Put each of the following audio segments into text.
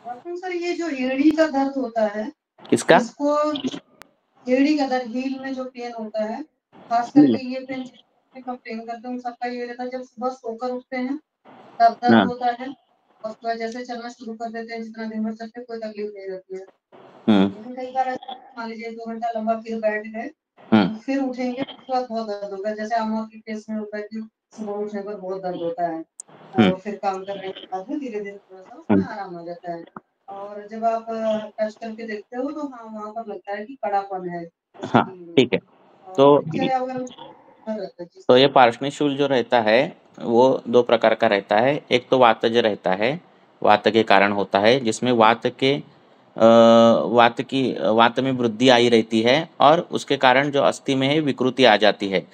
Doctor sir ये जो एड़ी का दर्द होता है किसका? इसको, एड़ी का दर्द, हील में जो पेन होता है, खास हील? करके ये पेन जितने कंप्लेन करते हैं उन सबका ये रहता है जब सुबह सोकर उठते हैं तब दर्द हाँ। होता है, और उसके बाद जैसे चलना शुरू कर देते हैं जितना दिन भर चलते कोई तकलीफ नहीं रहती है। हम्म। लेकिन कई बार ऐसा मान लीजिए 2 घंटा लंबा फिर बैठ गए, हम्म। फिर उठेंगे उसके बाद बहुत दर्द होगा, जैसे अम्मा के केस में होता है कि सुबह उठने पर बहुत दर्द होता है, हम्म। और फिर काम करने के बाद में धीरे धीरे थोड़ा सा उसमें हम्म। आराम हो जाता है। और जब आप टच करके देखते हो तो हाँ वहाँ पर लगता है कि कड़ापन है उस हाँ, हील में, ठीक है। और तो दिनचर्या वगैरह में रहता है। जी तो सर। ये पार्षणी शूल जो रहता है वो दो प्रकार का रहता है। एक तो वातज रहता है, वात के कारण होता है, जिसमें वात में वृद्धि आई रहती है और उसके कारण जो अस्थि में है विकृति आ जाती है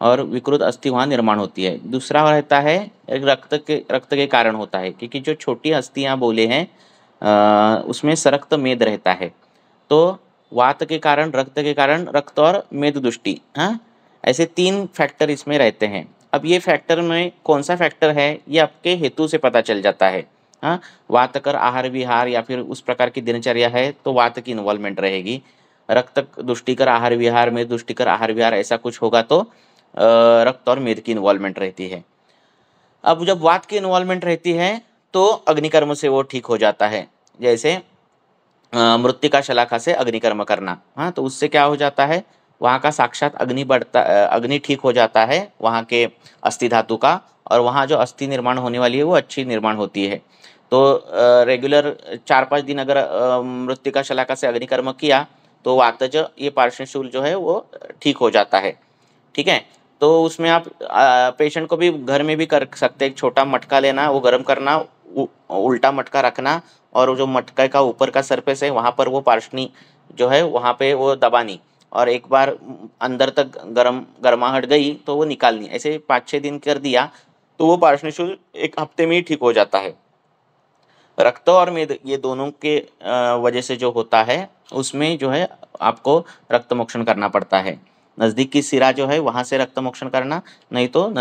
और विकृत अस्थि वहाँ निर्माण होती है। दूसरा रहता है एक रक्त के कारण होता है, क्योंकि जो छोटी अस्थियाँ बोले हैं उसमें सरक्त मेद रहता है। तो वात के कारण, रक्त के कारण, रक्त और मेद दुष्टि, हाँ, ऐसे तीन फैक्टर इसमें रहते हैं। अब ये फैक्टर में कौन सा फैक्टर है ये आपके हेतु से पता चल जाता है। हाँ, वात कर आहार विहार या फिर उस प्रकार की दिनचर्या है तो वात की इन्वॉल्वमेंट रहेगी। रक्त दुष्टिकर आहार विहार, मेद दुष्टिकर आहार विहार ऐसा कुछ होगा तो रक्त और मेद की इन्वॉल्वमेंट रहती है। अब जब वात की इन्वॉल्वमेंट रहती है तो अग्निकर्म से वो ठीक हो जाता है। जैसे मृत्तिका शलाखा से अग्निकर्म करना, हाँ, तो उससे क्या हो जाता है, वहाँ का साक्षात अग्नि ठीक हो जाता है वहाँ के अस्थि धातु का, और वहाँ जो अस्थि निर्माण होने वाली है वो अच्छी निर्माण होती है। तो रेगुलर 4-5 दिन अगर मृत्तिका शलाखा से अग्निकर्म किया तो वातज ये पार्श्वशूल जो है वो ठीक हो जाता है। ठीक है। तो उसमें आप पेशेंट को भी घर में भी कर सकते हैं। एक छोटा मटका लेना, वो गर्म करना, उल्टा मटका रखना, और वो जो मटके का ऊपर का सरफेस है वहाँ पर वो पार्शनी जो है वहाँ पे वो दबानी, और एक बार अंदर तक गर्माहट गई तो वो निकालनी। ऐसे 5-6 दिन कर दिया तो वो पार्शनी शूल एक हफ्ते में ही ठीक हो जाता है। रक्त और मेद ये दोनों के वजह से जो होता है उसमें जो है आपको रक्त मोक्षण करना पड़ता है। नज़दीक की सिरा जो है वहाँ से रक्त मोक्षण करना, नहीं तो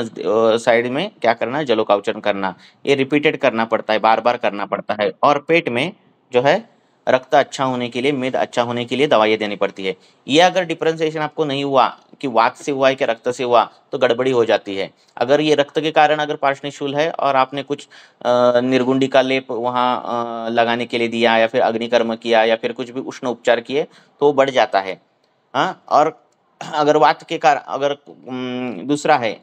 साइड में क्या करना, जलोकावचन करना। ये रिपीटेड करना पड़ता है, बार बार करना पड़ता है। और पेट में जो है रक्त अच्छा होने के लिए, मेद अच्छा होने के लिए दवाइयाँ देनी पड़ती है। ये अगर डिफरेंशिएशन आपको नहीं हुआ कि वात से हुआ है कि रक्त से हुआ तो गड़बड़ी हो जाती है। अगर ये रक्त के कारण अगर पार्श्वशूल है और आपने कुछ निर्गुंडी का लेप वहाँ लगाने के लिए दिया या फिर अग्निकर्म किया या फिर कुछ भी उष्ण उपचार किए तो वो बढ़ जाता है। हाँ, और अगर वात के कारण, अगर दूसरा है,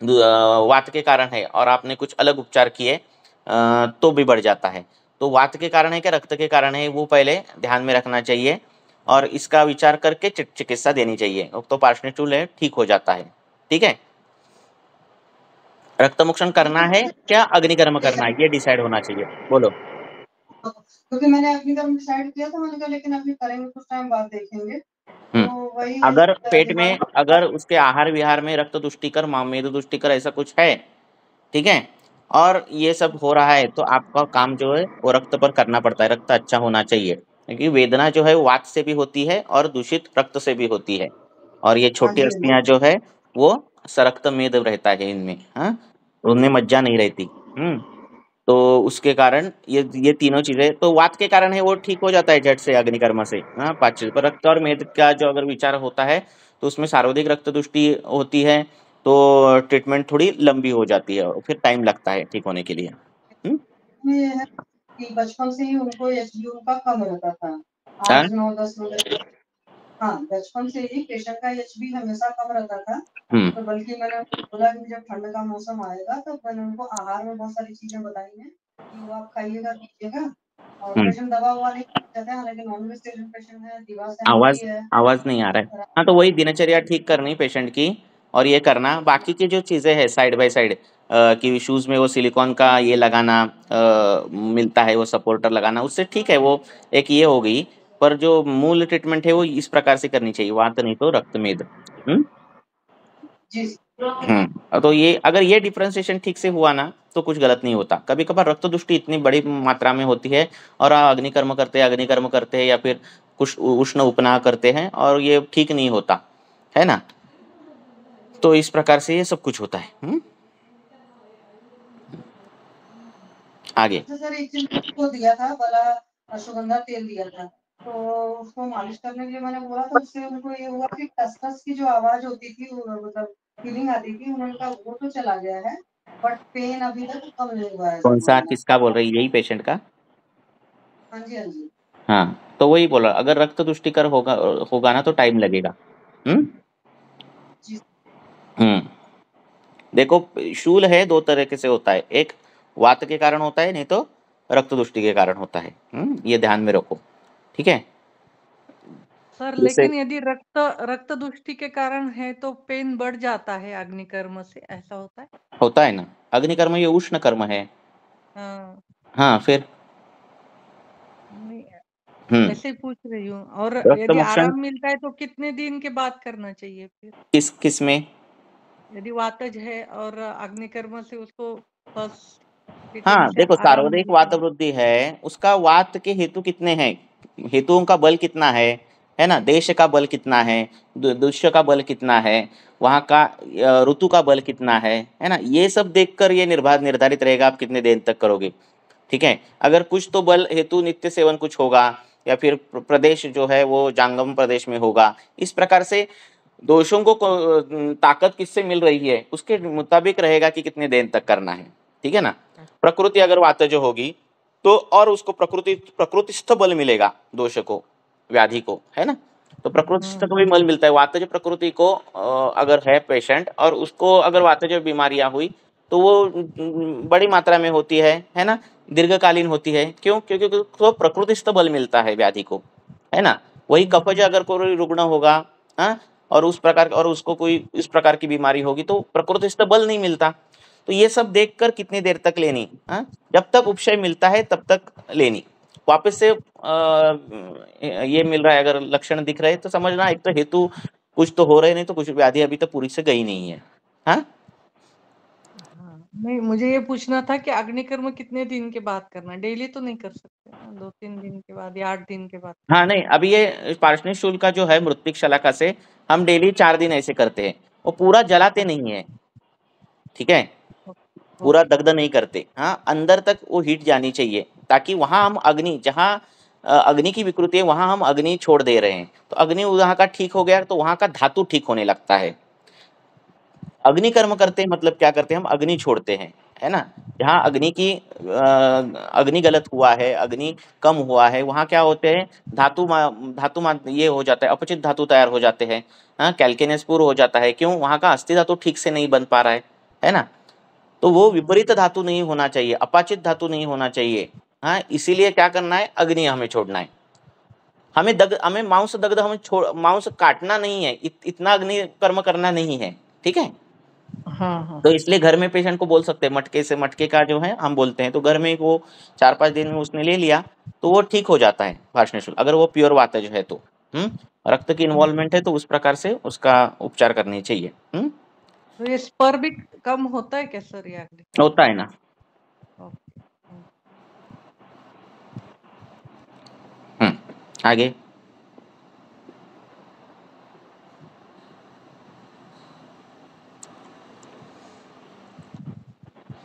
वात के कारण है और आपने कुछ अलग उपचार किए तो भी बढ़ जाता है। तो वात के कारण है क्या रक्त के कारण है वो पहले ध्यान में रखना चाहिए, और इसका विचार करके चिकित्सा देनी चाहिए, तो पार्श्वशूल है ठीक हो जाता है। ठीक है। रक्त मोक्षण करना है क्या अग्निकर्म करना है ये डिसाइड होना चाहिए। बोलो। क्योंकि मैंने अपनी तरफ डिसाइड किया था, मैंने कहा लेकिन अभी करेंगे कुछ टाइम बाद देखेंगे, हम्म। तो वही अगर पेट दिमाग में, अगर उसके आहार विहार में रक्त तुष्टिकर, मेद तुष्टिकर ऐसा कुछ है, ठीक है, और ये सब हो रहा है तो आपका काम जो है वो रक्त पर करना पड़ता है। रक्त अच्छा होना चाहिए, क्योंकि वेदना जो है वो वात से भी होती है और दूषित रक्त से भी होती है। और ये हाँ छोटी जी हाँ जी। अस्थियां जो है वो सरक्त मेद रहता है इनमें, हाँ, उनमें मज्जा नहीं रहती। तो उसके कारण ये तीनों चीजें तो वात के कारण है वो ठीक हो जाता है झट से अग्निकर्म से। हाँ, पाचन पर रक्त और मेद का जो अगर विचार होता है तो उसमें सार्वधिक रक्त दुष्टि होती है, तो ट्रीटमेंट थोड़ी लंबी हो जाती है और फिर टाइम लगता है ठीक होने के लिए। हम्म। ये है कि बचपन से ही उनको एचबी उनका कम रहता था, हाँ। 8 9 10 हाँ, बचपन से ही पेशेंट का एचबी हमेशा कम रहता था। हम्म। तो बल्कि मैंने उनको बोला कि जब ठंड का मौसम आएगा तो मैंने उनको आहार में बहुत सारी चीजें बताई हैं कि वो आप खाइएगा पीजिएगा, और हम्म। पेशेंट दवा ववा नहीं खाते हैं, हालांकि नॉन वेजिटेरियन पेशेंट है, दीवार भी आवाज है। आवाज नहीं आ रहा है। हाँ, तो वही दिनचर्या ठीक करनी पेशेंट की, और ये करना बाकी की जो चीजें हैं साइड बाय साइड, कि शूज में वो सिलिकॉन का ये लगाना मिलता है, वो सपोर्टर लगाना, उससे ठीक है वो एक ये हो गई। पर जो मूल ट्रीटमेंट है वो इस प्रकार से करनी चाहिए, वात नहीं तो रक्तमेद। हम्म। जी। तो ये अगर ये डिफरेंशिएशन ठीक से हुआ ना तो कुछ गलत नहीं होता। कभी कभार रक्त दुष्टि इतनी बड़ी मात्रा में होती है और अग्निकर्म करते हैं या फिर कुछ उष्ण उपनाह करते हैं और ये ठीक नहीं होता है ना। तो इस प्रकार से ये सब कुछ होता है। आगे। अच्छा सर, एक चीज उसको दिया था वाला, अश्वगंधा तेल दिया था, तो उसको मालिश करने के लिए मैंने बोला, तो उससे उनको ये हुआ कि टस टस की जो आवाज होती थी, वो मतलब फीलिंग आती थी, उनका वो तो चला गया है, बट पेन अभी तक कम नहीं हुआ है कौन सर सा, उनका। किसका बोल रही, यही पेशेंट का? हाँ जी, हाँ जी। हाँ, तो वही बोला, अगर रक्त तुष्टिकर होगा होगा ना तो टाइम लगेगा। हम्म। जी। हम्म। देखो, शूल है दो तरीके से होता है, एक वात के कारण होता है, नहीं तो रक्त दुष्टि के कारण होता है। ये ध्यान में रखो, ठीक है। सर जैसे लेकिन यदि रक्त रक्त दुष्टि के कारण है तो पेन बढ़ जाता है अग्निकर्म से, ऐसा होता है? होता है ना, अग्निकर्म ये उष्ण कर्म है। हाँ, हाँ, फिर नहीं, हम्म ऐसे ही पूछ रही हूँ। और रक्त यदि मोक्षण आराम मिलता है तो कितने दिन के बाद करना चाहिए फिर? किस किस में? यदि वातज है और अग्निकर्म से उसको फर्स्ट सिटिंग हाँ, से देखो, आराम सार्वधिक मिलता वात है। वृद्धि है, उसका वात के हेतु कितने हैं, हेतुओं का बल कितना है ना, देश का बल कितना है, दुष्य का बल कितना है, वहाँ का ऋतु का बल कितना है ना, ये सब देखकर ये निर्धारित रहेगा आप कितने दिन तक करोगे। ठीक है, अगर कुछ तो बल हेतु नित्य सेवन कुछ होगा, या फिर प्रदेश जो है वो जांगम प्रदेश में होगा, इस प्रकार से दोषों को ताकत किससे मिल रही है उसके मुताबिक रहेगा कि कितने दिन तक करना है। ठीक है ना। प्रकृति अगर वातज होगी तो और उसको प्रकृतिस्थ बल मिलेगा दोष को, व्याधि को, है ना। तो प्रकृतिस्थ को भी बल मिलता है, वातज प्रकृति को अगर है पेशेंट और उसको अगर वातज बीमारियां हुई तो वो बड़ी मात्रा में होती है ना, दीर्घकालीन होती है। क्यों? क्योंकि उसको प्रकृतिस्थ बल मिलता है व्याधि को, है ना। वही कफज अगर कोई रुग्ण होगा, हाँ, और उस प्रकार और उसको कोई इस प्रकार की बीमारी होगी तो प्रकृतिस्थ बल नहीं मिलता। तो ये सब देखकर कितनी देर तक लेनी, हाँ, जब तक उपशय मिलता है तब तक लेनी। वापस से ये मिल रहा है, अगर लक्षण दिख रहे हैं तो समझना एक तो हेतु कुछ तो हो रहे, नहीं तो कुछ व्याधि अभी तक पूरी से गई नहीं है। हाँ, हाँ, नहीं, मुझे ये पूछना था कि अग्निकर्म कितने दिन के बाद करना? डेली तो नहीं कर सकते ना, 2-3 दिन के बाद या 8 दिन के बाद हाँ, करना? नहीं, अभी ये पार्षणिक शुल्क का जो है मृत्तिक शलाका से हम डेली 4 दिन ऐसे करते हैं, वो पूरा जलाते नहीं है, ठीक है, पूरा ओके। दग्ध नहीं करते। हाँ, अंदर तक वो हीट जानी चाहिए, ताकि वहां हम अग्नि, जहाँ अग्नि की विकृति है वहां हम अग्नि छोड़ दे रहे हैं, तो अग्नि वहां का ठीक हो गया तो वहां का धातु ठीक होने लगता है। अग्नि कर्म करते हैं मतलब क्या करते हैं, हम अग्नि छोड़ते हैं, है ना। जहाँ अग्नि की अग्नि गलत हुआ है, अग्नि कम हुआ है, वहाँ क्या होते हैं, ये हो जाता है, अपचित धातु तैयार हो जाते हैं। हाँ, कैल्केनियसपुर हो जाता है। क्यों? वहाँ का अस्थि धातु ठीक से नहीं बन पा रहा है ना। तो वो विपरीत धातु नहीं होना चाहिए, अपाचित धातु नहीं होना चाहिए। हाँ, इसीलिए क्या करना है, अग्नि हमें छोड़ना है। हमें मांस दग्ध, हमें मांस काटना नहीं है, इतना अग्नि कर्म करना नहीं है, ठीक है। हाँ, हाँ। तो इसलिए घर में पेशेंट को बोल सकते हैं, मटके से, मटके का जो है हम बोलते हैं, तो घर में वो 4-5 दिन में उसने ले लिया तो वो ठीक हो जाता है पार्श्वशूल, अगर वो प्योर वातज है तो। रक्त की इन्वॉल्वमेंट है तो उस प्रकार से उसका उपचार करनी चाहिए। तो ये स्पर भी कम होता है क्या सर, ये अग्निकर्म होता है से? ना। ओके। हम्म आगे।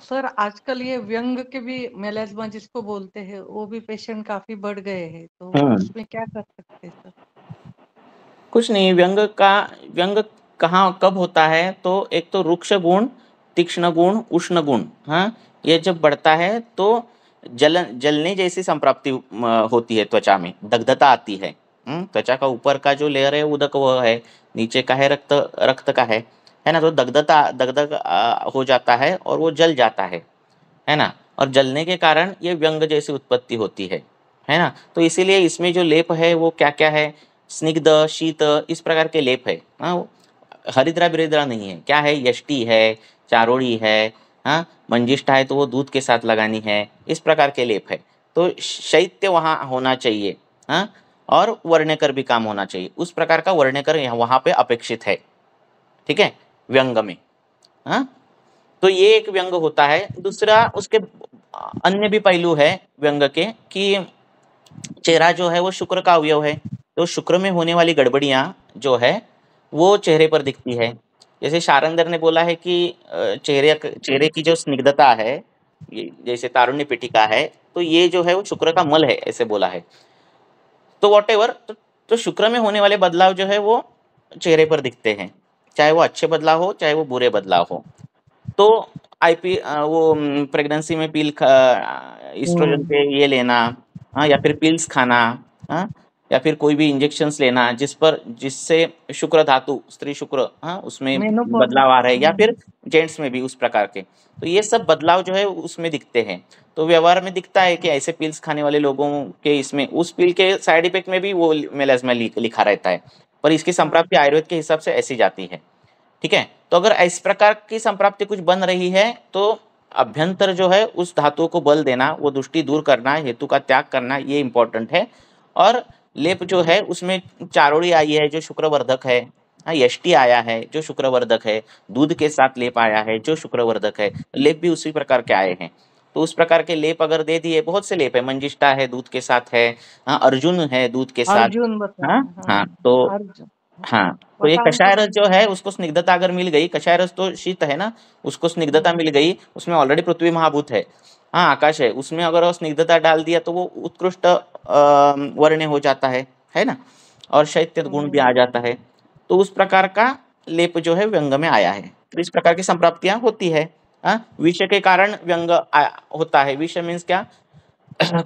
सर आजकल ये व्यंग के भी मेलेस्मा जिसको बोलते हैं, वो भी पेशेंट काफी बढ़ गए हैं, तो हम्म उसमें क्या कर सकते हैं सर? कुछ नहीं, व्यंग कहाँ कब होता है, तो एक तो रुक्ष गुण, तीक्ष्ण गुण, उष्ण गुण, हाँ, ये जब बढ़ता है तो जलने जैसी संप्राप्ति होती है, त्वचा में दग्धता आती है। त्वचा का ऊपर का जो लेयर है उदक वह है, नीचे का है रक्त, रक्त का है ना। तो दगदग हो जाता है और वो जल जाता है ना। और जलने के कारण ये व्यंग जैसी उत्पत्ति होती है ना। तो इसीलिए इसमें जो लेप है वो क्या क्या है, स्निग्ध, शीत, इस प्रकार के लेप है। हाँ, हरिद्रा बिरिद्रा नहीं है, क्या है, यष्टि है, चारोड़ी है, हाँ, मंजिष्ठा है तो वो दूध के साथ लगानी है, इस प्रकार के लेप है। तो शैत्य वहाँ होना चाहिए, हाँ, और वर्णकर भी काम होना चाहिए, उस प्रकार का वर्णकर वहाँ पे अपेक्षित है, ठीक है, व्यंग में। हाँ, तो ये एक व्यंग होता है। दूसरा उसके अन्य भी पहलू है व्यंग के, कि चेहरा जो है वो शुक्र का अवयव है, तो शुक्र में होने वाली गड़बड़ियां जो है वो चेहरे पर दिखती है। जैसे शारंदर ने बोला है कि चेहरे चेहरे की जो स्निग्धता है ये जैसे तारुण्य पीठिका है, तो ये जो है वो शुक्र का मल है, ऐसे बोला है। तो वॉटेवर, तो शुक्र में होने वाले बदलाव जो है वो चेहरे पर दिखते हैं, चाहे वो अच्छे बदलाव हो चाहे वो बुरे बदलाव हो। तो वो प्रेगनेंसी में एस्ट्रोजन हम्म, पे ये लेना, हाँ, या फिर पिल्स खाना, हाँ, या फिर कोई भी इंजेक्शंस लेना जिससे शुक्र धातु, स्त्री शुक्र, हाँ, उसमें मेनोपॉज। बदलाव आ रहे हैं, या फिर जेंट्स में भी उस प्रकार के, तो ये सब बदलाव जो है उसमें दिखते हैं। तो व्यवहार में दिखता है कि ऐसे पिल्स खाने वाले लोगों के इसमें उस पिल के साइड इफेक्ट में भी वो मेलाज्मा लिखा रहता है, पर इसकी हाँ, संप्राप्ति आयुर्वेद के हिसाब से ऐसी जाती है। ठीक है, तो अगर इस प्रकार की संप्राप्ति कुछ बन रही है, तो अभ्यंतर जो है उस धातु को बल देना, वो दुष्टि दूर करना, हेतु का त्याग करना, ये इंपॉर्टेंट है। और लेप जो है उसमें चारोड़ी आई है जो शुक्रवर्धक है, हाँ, यष्टि आया है जो शुक्रवर्धक है, दूध के साथ लेप आया है जो शुक्रवर्धक है, लेप भी उसी प्रकार के आए हैं। तो उस प्रकार के लेप अगर दे दिए, बहुत से लेप है, मंजिष्ठा है दूध के साथ है, हाँ, अर्जुन है दूध के साथ, अर्जुन बता हाँ, रहे हैं, हाँ, हाँ, तो अर्जुन। हाँ, तो ये बताऊं कषाय तो रस जो है उसको स्निग्धता अगर मिल गई, कषाय रस तो शीत है ना, उसको स्निग्धता हम्म, मिल गई, उसमें ऑलरेडी पृथ्वी महाभूत है, हाँ, आकाश है, उसमें अगर वो स्निग्धता डाल दिया तो वो उत्कृष्ट वर्ण हो जाता है ना, और शैत्य गुण भी हम्म, आ जाता है। तो उस प्रकार का लेप जो है व्यंग में आया है, तो इस प्रकार की संप्राप्तियां होती है। हाँ, विषय के कारण होता है। विषय मीन्स क्या,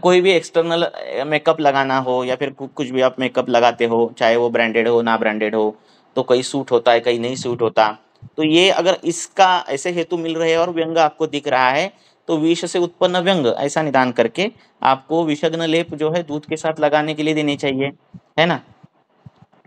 कोई भी एक्सटर्नल मेकअप लगाना हो, या फिर कुछ भी आप मेकअप लगाते हो, चाहे वो ब्रांडेड हो ना ब्रांडेड हो, तो कहीं सूट होता है कहीं नहीं सूट होता। तो ये अगर इसका ऐसे हेतु मिल रहे हैं और व्यंग आपको दिख रहा है, तो विष से उत्पन्न व्यंग ऐसा निदान करके आपको विषग्न लेप जो है दूध के साथ लगाने के लिए देनी चाहिए, है ना।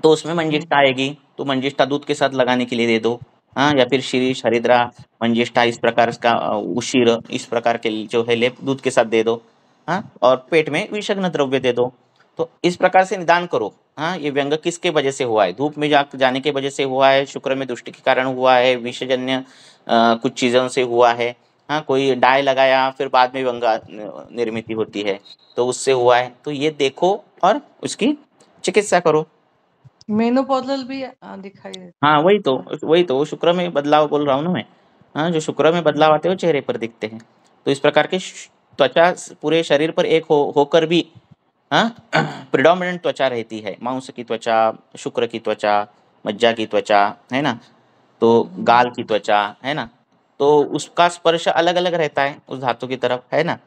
तो उसमें मंजिष्ठा हम्म, आएगी, तो मंजिष्ठा दूध के साथ लगाने के लिए दे दो, हाँ, या फिर शिरीष, हरिद्रा, मंजिष्ठा, इस प्रकार का उशीर, इस प्रकार के जो है लेप दूध के साथ दे दो, हाँ, और पेट में विषग्न द्रव्य दे दो। तो इस प्रकार से निदान करो, हाँ, ये व्यंग किसके वजह से हुआ है, धूप में जाने के वजह से हुआ है, शुक्र में दुष्टि के कारण हुआ है, विषजन्य कुछ चीजों से हुआ है, हाँ, कोई डाई लगाया फिर बाद में व्यंग निर्मित होती है, तो उससे हुआ है, तो ये देखो और उसकी चिकित्सा करो। मेनोपॉजल भी दिखाई देता हाँ, है। वही तो शुक्र में बदलाव बोल रहा हूँ ना मैं। हाँ, जो शुक्र में बदलाव आते हैं वो चेहरे पर दिखते हैं। तो इस प्रकार के त्वचा पूरे शरीर पर एक होकर भी, हाँ, प्रिडोमिनेंट त्वचा रहती है, मांस की त्वचा, शुक्र की त्वचा, मज्जा की त्वचा, है ना, तो गाल की त्वचा, है ना, तो उसका स्पर्श अलग अलग रहता है उस धातु की तरफ, है ना।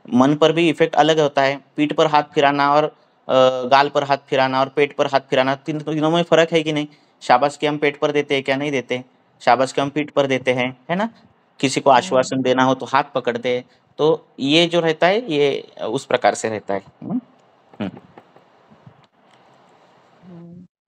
मन पर भी इफेक्ट अलग होता है, पीठ पर हाथ फिराना और गाल पर हाथ फिराना और पेट पर हाथ फिराना, तीनों में फर्क है कि नहीं। शाबाश की हम पेट पर देते हैं क्या, नहीं देते। शाबाश की हम पीठ पर देते हैं, है ना। किसी को आश्वासन देना हो तो हाथ पकड़ते हैं। तो ये जो रहता है ये उस प्रकार से रहता है। हम्म,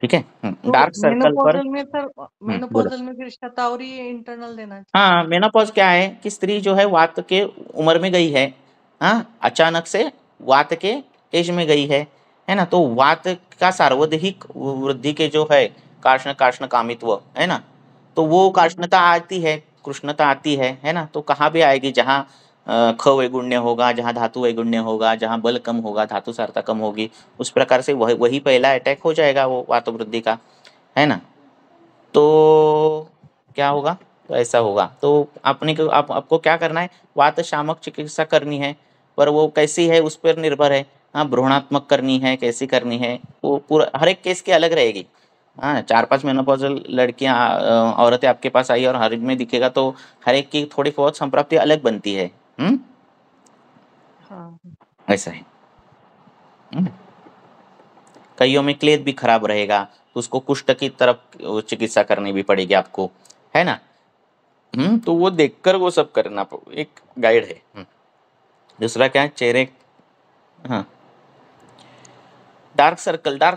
ठीक है। तो डार्क सर्कल पर, मेनोपॉजल में सर, बोलो। मेनोपॉजल में फिर शतावरी इंटरनल देना चाहिए। हाँ, मेनोपॉज क्या है कि स्त्री जो है वात के उम्र में गई है, हाँ, अचानक से वात के एज में गई है ना, तो वात का सार्वधिक वृद्धि के जो है कार्ष्ण कार्ष्ण कामित्व, है ना, तो वो कार्ष्णता आती है, कृष्णता आती है ना, तो कहाँ भी आएगी, जहाँ ख वैगुण्य होगा, जहाँ धातु वैगुण्य होगा, जहाँ बल कम होगा, धातु सारता कम होगी, उस प्रकार से वही पहला अटैक हो जाएगा वो वात वृद्धि का, है ना। तो क्या होगा, तो ऐसा होगा, तो आपको क्या करना है, वात शामक चिकित्सा करनी है, पर वो कैसी है उस पर निर्भर है। हाँ, भ्रूणात्मक करनी है, कैसी करनी है, वो पूरा हर एक केस की अलग रहेगी। हाँ, 4-5 मेनोपॉजल लड़कियां, औरतें आपके पास आई और हर एक में दिखेगा, तो हर एक की थोड़ी बहुत संप्राप्ति अलग बनती है। हाँ, ऐसा है। हम्म? कईयों में क्लेद भी खराब रहेगा, तो उसको कुष्ठ की तरफ चिकित्सा करनी भी पड़ेगी आपको, है ना। तो वो देखकर वो सब करना एक गाइड है। दूसरा क्या है, चेहरे, हाँ, डार्क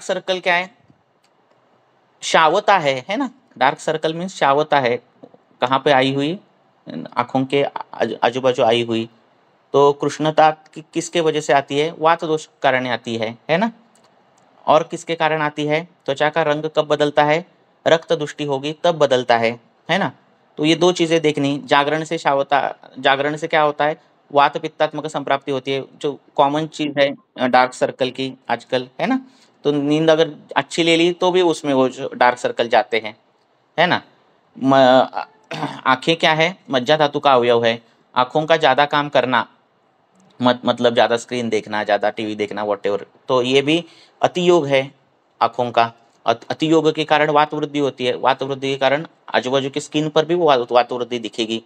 सर्कल क्या है, शावता है ना। डार्क सर्कल मीन्स शावता है, कहाँ पे आई हुई, आंखों के आजू बाजू आई हुई। तो कृष्णता किसके वजह से आती है, वात दोष के कारण आती है ना। और किसके कारण आती है, त्वचा का रंग कब बदलता है, रक्त दुष्टि होगी तब बदलता है ना। तो ये दो चीजें देखनी, जागरण से शावता, जागरण से क्या होता है, वात पित्तात्मक संप्राप्ति होती है, जो कॉमन चीज है डार्क सर्कल की आजकल, है ना। तो नींद अगर अच्छी ले ली तो भी उसमें वो जो डार्क सर्कल जाते हैं, है ना। आंखें क्या है, मज्जा धातु का अवयव है, आँखों का ज़्यादा काम करना, मतलब ज़्यादा स्क्रीन देखना, ज़्यादा टीवी देखना, व्हाटएवर, तो ये भी अतियोग है आँखों का। अतियोग के कारण वात वृद्धि होती है। वात वृद्धि के कारण आजू-बाजू की स्किन पर भी वो वात वृद्धि दिखेगी,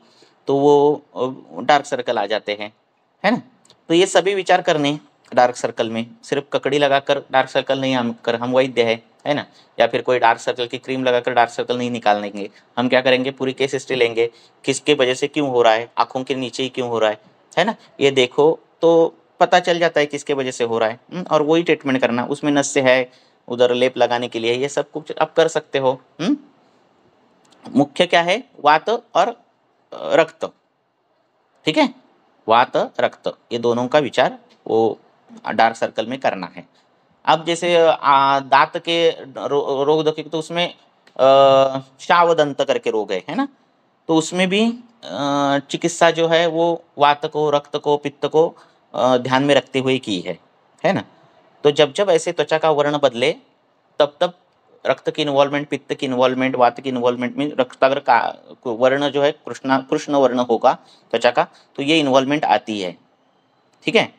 तो वो डार्क सर्कल आ जाते हैं, है ना? तो ये सभी विचार करने डार्क सर्कल में, सिर्फ ककड़ी लगाकर डार्क सर्कल नहीं हम वैद्य है ना? या फिर कोई डार्क सर्कल की क्रीम लगाकर डार्क सर्कल नहीं निकाल लेंगे। हम क्या करेंगे, पूरी केस हिस्ट्री लेंगे, किसके वजह से क्यों हो रहा है, आँखों के नीचे ही क्यों हो रहा है ना? ये देखो तो पता चल जाता है किसके वजह से हो रहा है, और वही ट्रीटमेंट करना। उसमें नस है, उधर लेप लगाने के लिए, ये सब कुछ आप कर सकते हो। मुख्य क्या है, वात और रक्त, ठीक है? वात रक्त, ये दोनों का विचार वो डार्क सर्कल में करना है। अब जैसे दांत के रोग देखें तो उसमें शावदंत करके रोग है ना? तो उसमें भी चिकित्सा जो है वो वात को, रक्त को, पित्त को ध्यान में रखते हुए की है ना? तो जब ऐसे त्वचा का वर्ण बदले, तब रक्त की इन्वॉल्वमेंट, पित्त की इन्वॉल्वमेंट, वात की इन्वॉल्वमेंट में रक्त अगर का वर्ण जो है कृष्ण वर्ण होगा त्वचा का, तो ये इन्वॉल्वमेंट आती है, ठीक है?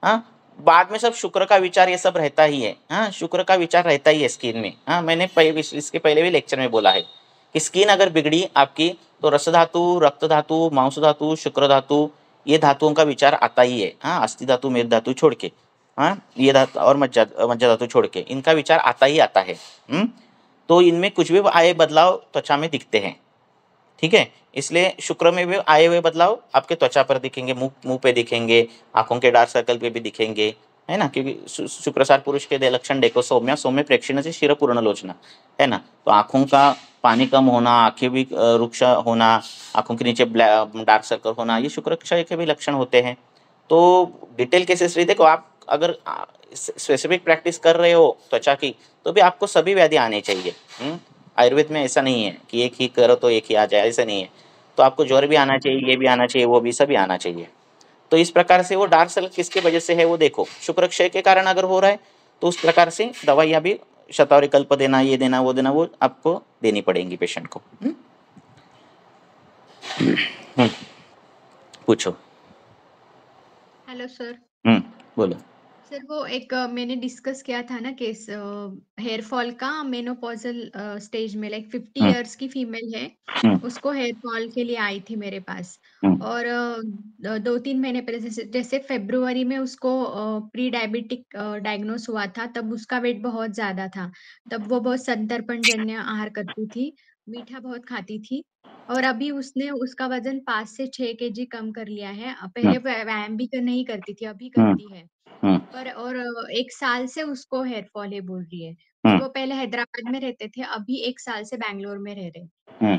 हाँ, बाद में सब शुक्र का विचार ये सब रहता ही है। हाँ, शुक्र का विचार रहता ही है स्किन में। हाँ, मैंने इसके पहले भी लेक्चर में बोला है कि स्किन अगर बिगड़ी आपकी, तो रस धातु, रक्त धातु, मांस धातु, शुक्र धातु, ये धातुओं का विचार आता ही है। हाँ, अस्थि धातु, मेद धातु छोड़ के, हाँ, ये धातु और मज्जा धातु छोड़ के, इनका विचार आता ही आता है। तो इनमें कुछ भी आए बदलाव त्वचा में दिखते हैं, ठीक है? इसलिए शुक्र में भी आए हुए बदलाव आपके त्वचा पर दिखेंगे, मुंह पे दिखेंगे, आंखों के डार्क सर्कल पे भी दिखेंगे, है ना? क्योंकि शुक्रसार पुरुष के दे लक्षण देखो, सौम्य सौम्य प्रेक्षण से शिर पूर्ण लोचना, है ना? तो आंखों का पानी कम होना, आंखें भी रुक्ष होना, आंखों के नीचे डार्क सर्कल होना, ये शुक्र क्षय के भी लक्षण होते हैं। तो डिटेल केसेस देखो, आप अगर स्पेसिफिक प्रैक्टिस कर रहे हो त्वचा की, तो भी आपको सभी व्याधि आने चाहिए। आयुर्वेद में ऐसा नहीं है कि एक ही करो तो एक ही आ जाए, ऐसा नहीं है। तो आपको ज्वर भी आना चाहिए, ये भी आना चाहिए, वो भी, सभी आना चाहिए। तो इस प्रकार से वो डार्क सर्कल किसके वजह से है वो देखो, शुक्र क्षय के कारण अगर हो रहा है, तो उस प्रकार से दवाइयाँ भी शतावरी कल्प देना, ये देना, वो देना, वो आपको देनी पड़ेंगी पेशेंट को। पूछो। Hello sir. बोलो। सर वो एक मैंने डिस्कस किया था ना केस हेयर फॉल का, मेनोपॉजल स्टेज में, लाइक 50 इयर्स की फीमेल है, उसको हेयर फॉल के लिए आई थी मेरे पास। और 2-3 महीने पहले, जैसे फरवरी में उसको प्री डायबिटिक डायग्नोस हुआ था, तब उसका वेट बहुत ज्यादा था। तब वो बहुत संतर्पण जन्य आहार करती थी, मीठा बहुत खाती थी, और अभी उसने उसका वजन 5 से 6 केजी कम कर लिया है। पहले व्यायाम भी नहीं करती थी, अभी करती है। पर और 1 साल से उसको हेयर फॉल है बोल रही है। और वो पहले हैदराबाद में रहते थे, अभी 1 साल से बैंगलोर में रह रहे।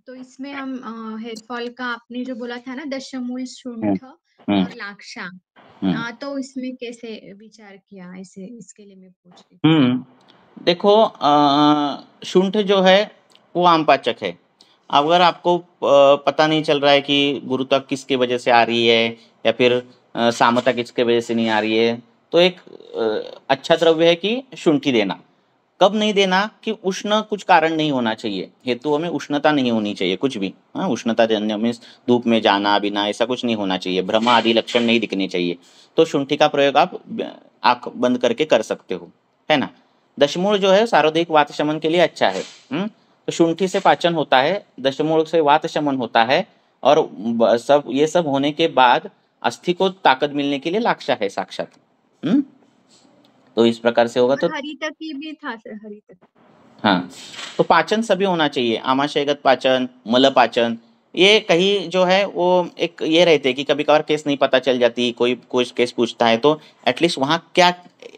तो इसमें हम हेयर फॉल का आपने जो बोला था ना, दशमूल, शुंठ और लाक्षा, तो इसमें कैसे विचार किया, ऐसे इसके लिए मैं पूछ रही थी। देखो, शुंठ जो है वो आम पाचक है। अगर आपको पता नहीं चल रहा है कि गुरुता किसके वजह से आ रही है, या फिर सामता किसके वजह से नहीं आ रही है, तो एक अच्छा द्रव्य है कि शुंठी देना। कब नहीं देना, कि उष्ण कुछ कारण नहीं होना चाहिए, हेतु हमें उष्णता नहीं होनी चाहिए कुछ भी। हाँ, उष्णता जन्य मीन्स धूप में जाना बिना, ऐसा कुछ नहीं होना चाहिए, भ्रम आदि लक्षण नहीं दिखने चाहिए। तो शुंठी का प्रयोग आप आंख बंद करके कर सकते हो, है ना? दशमूल जो है सार्वधिक वात शमन के लिए अच्छा है। तो शुंठी से पाचन होता है, दशमूल से वात शमन होता है, और ये सब होने के बाद अस्थि को ताकत मिलने के लिए लाक्षा है साक्षात। तो इस प्रकार से होगा। तो हरितकी भी था सर, हरितकी। हाँ, तो पाचन सभी होना चाहिए, आमाशयगत पाचन, मल पाचन। ये कहीं जो है वो एक ये रहते हैं कि कभी कभार केस नहीं पता चल जाती, कोई कुछ केस पूछता है, तो एटलीस्ट वहाँ क्या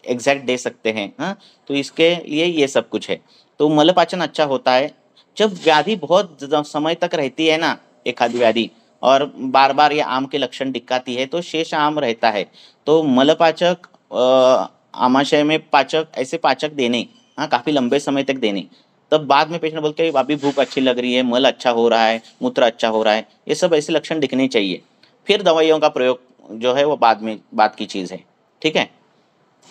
एग्जैक्ट दे सकते हैं। हाँ, तो इसके लिए ये सब कुछ है। तो मल पाचन अच्छा होता है। जब व्याधि बहुत समय तक रहती है ना, एक आधी व्याधि, और बार बार ये आम के लक्षण दिखाती है, तो शेष आम रहता है। तो मल पाचक, आमाशय में पाचक, ऐसे पाचक देने, हाँ, काफ़ी लंबे समय तक देने। तब बाद में पेशेंट बोलते हैं अभी भूख अच्छी लग रही है, मल अच्छा हो रहा है, मूत्र अच्छा हो रहा है, ये सब ऐसे लक्षण दिखने चाहिए। फिर दवाइयों का प्रयोग जो है वो बाद की चीज़ है, ठीक है?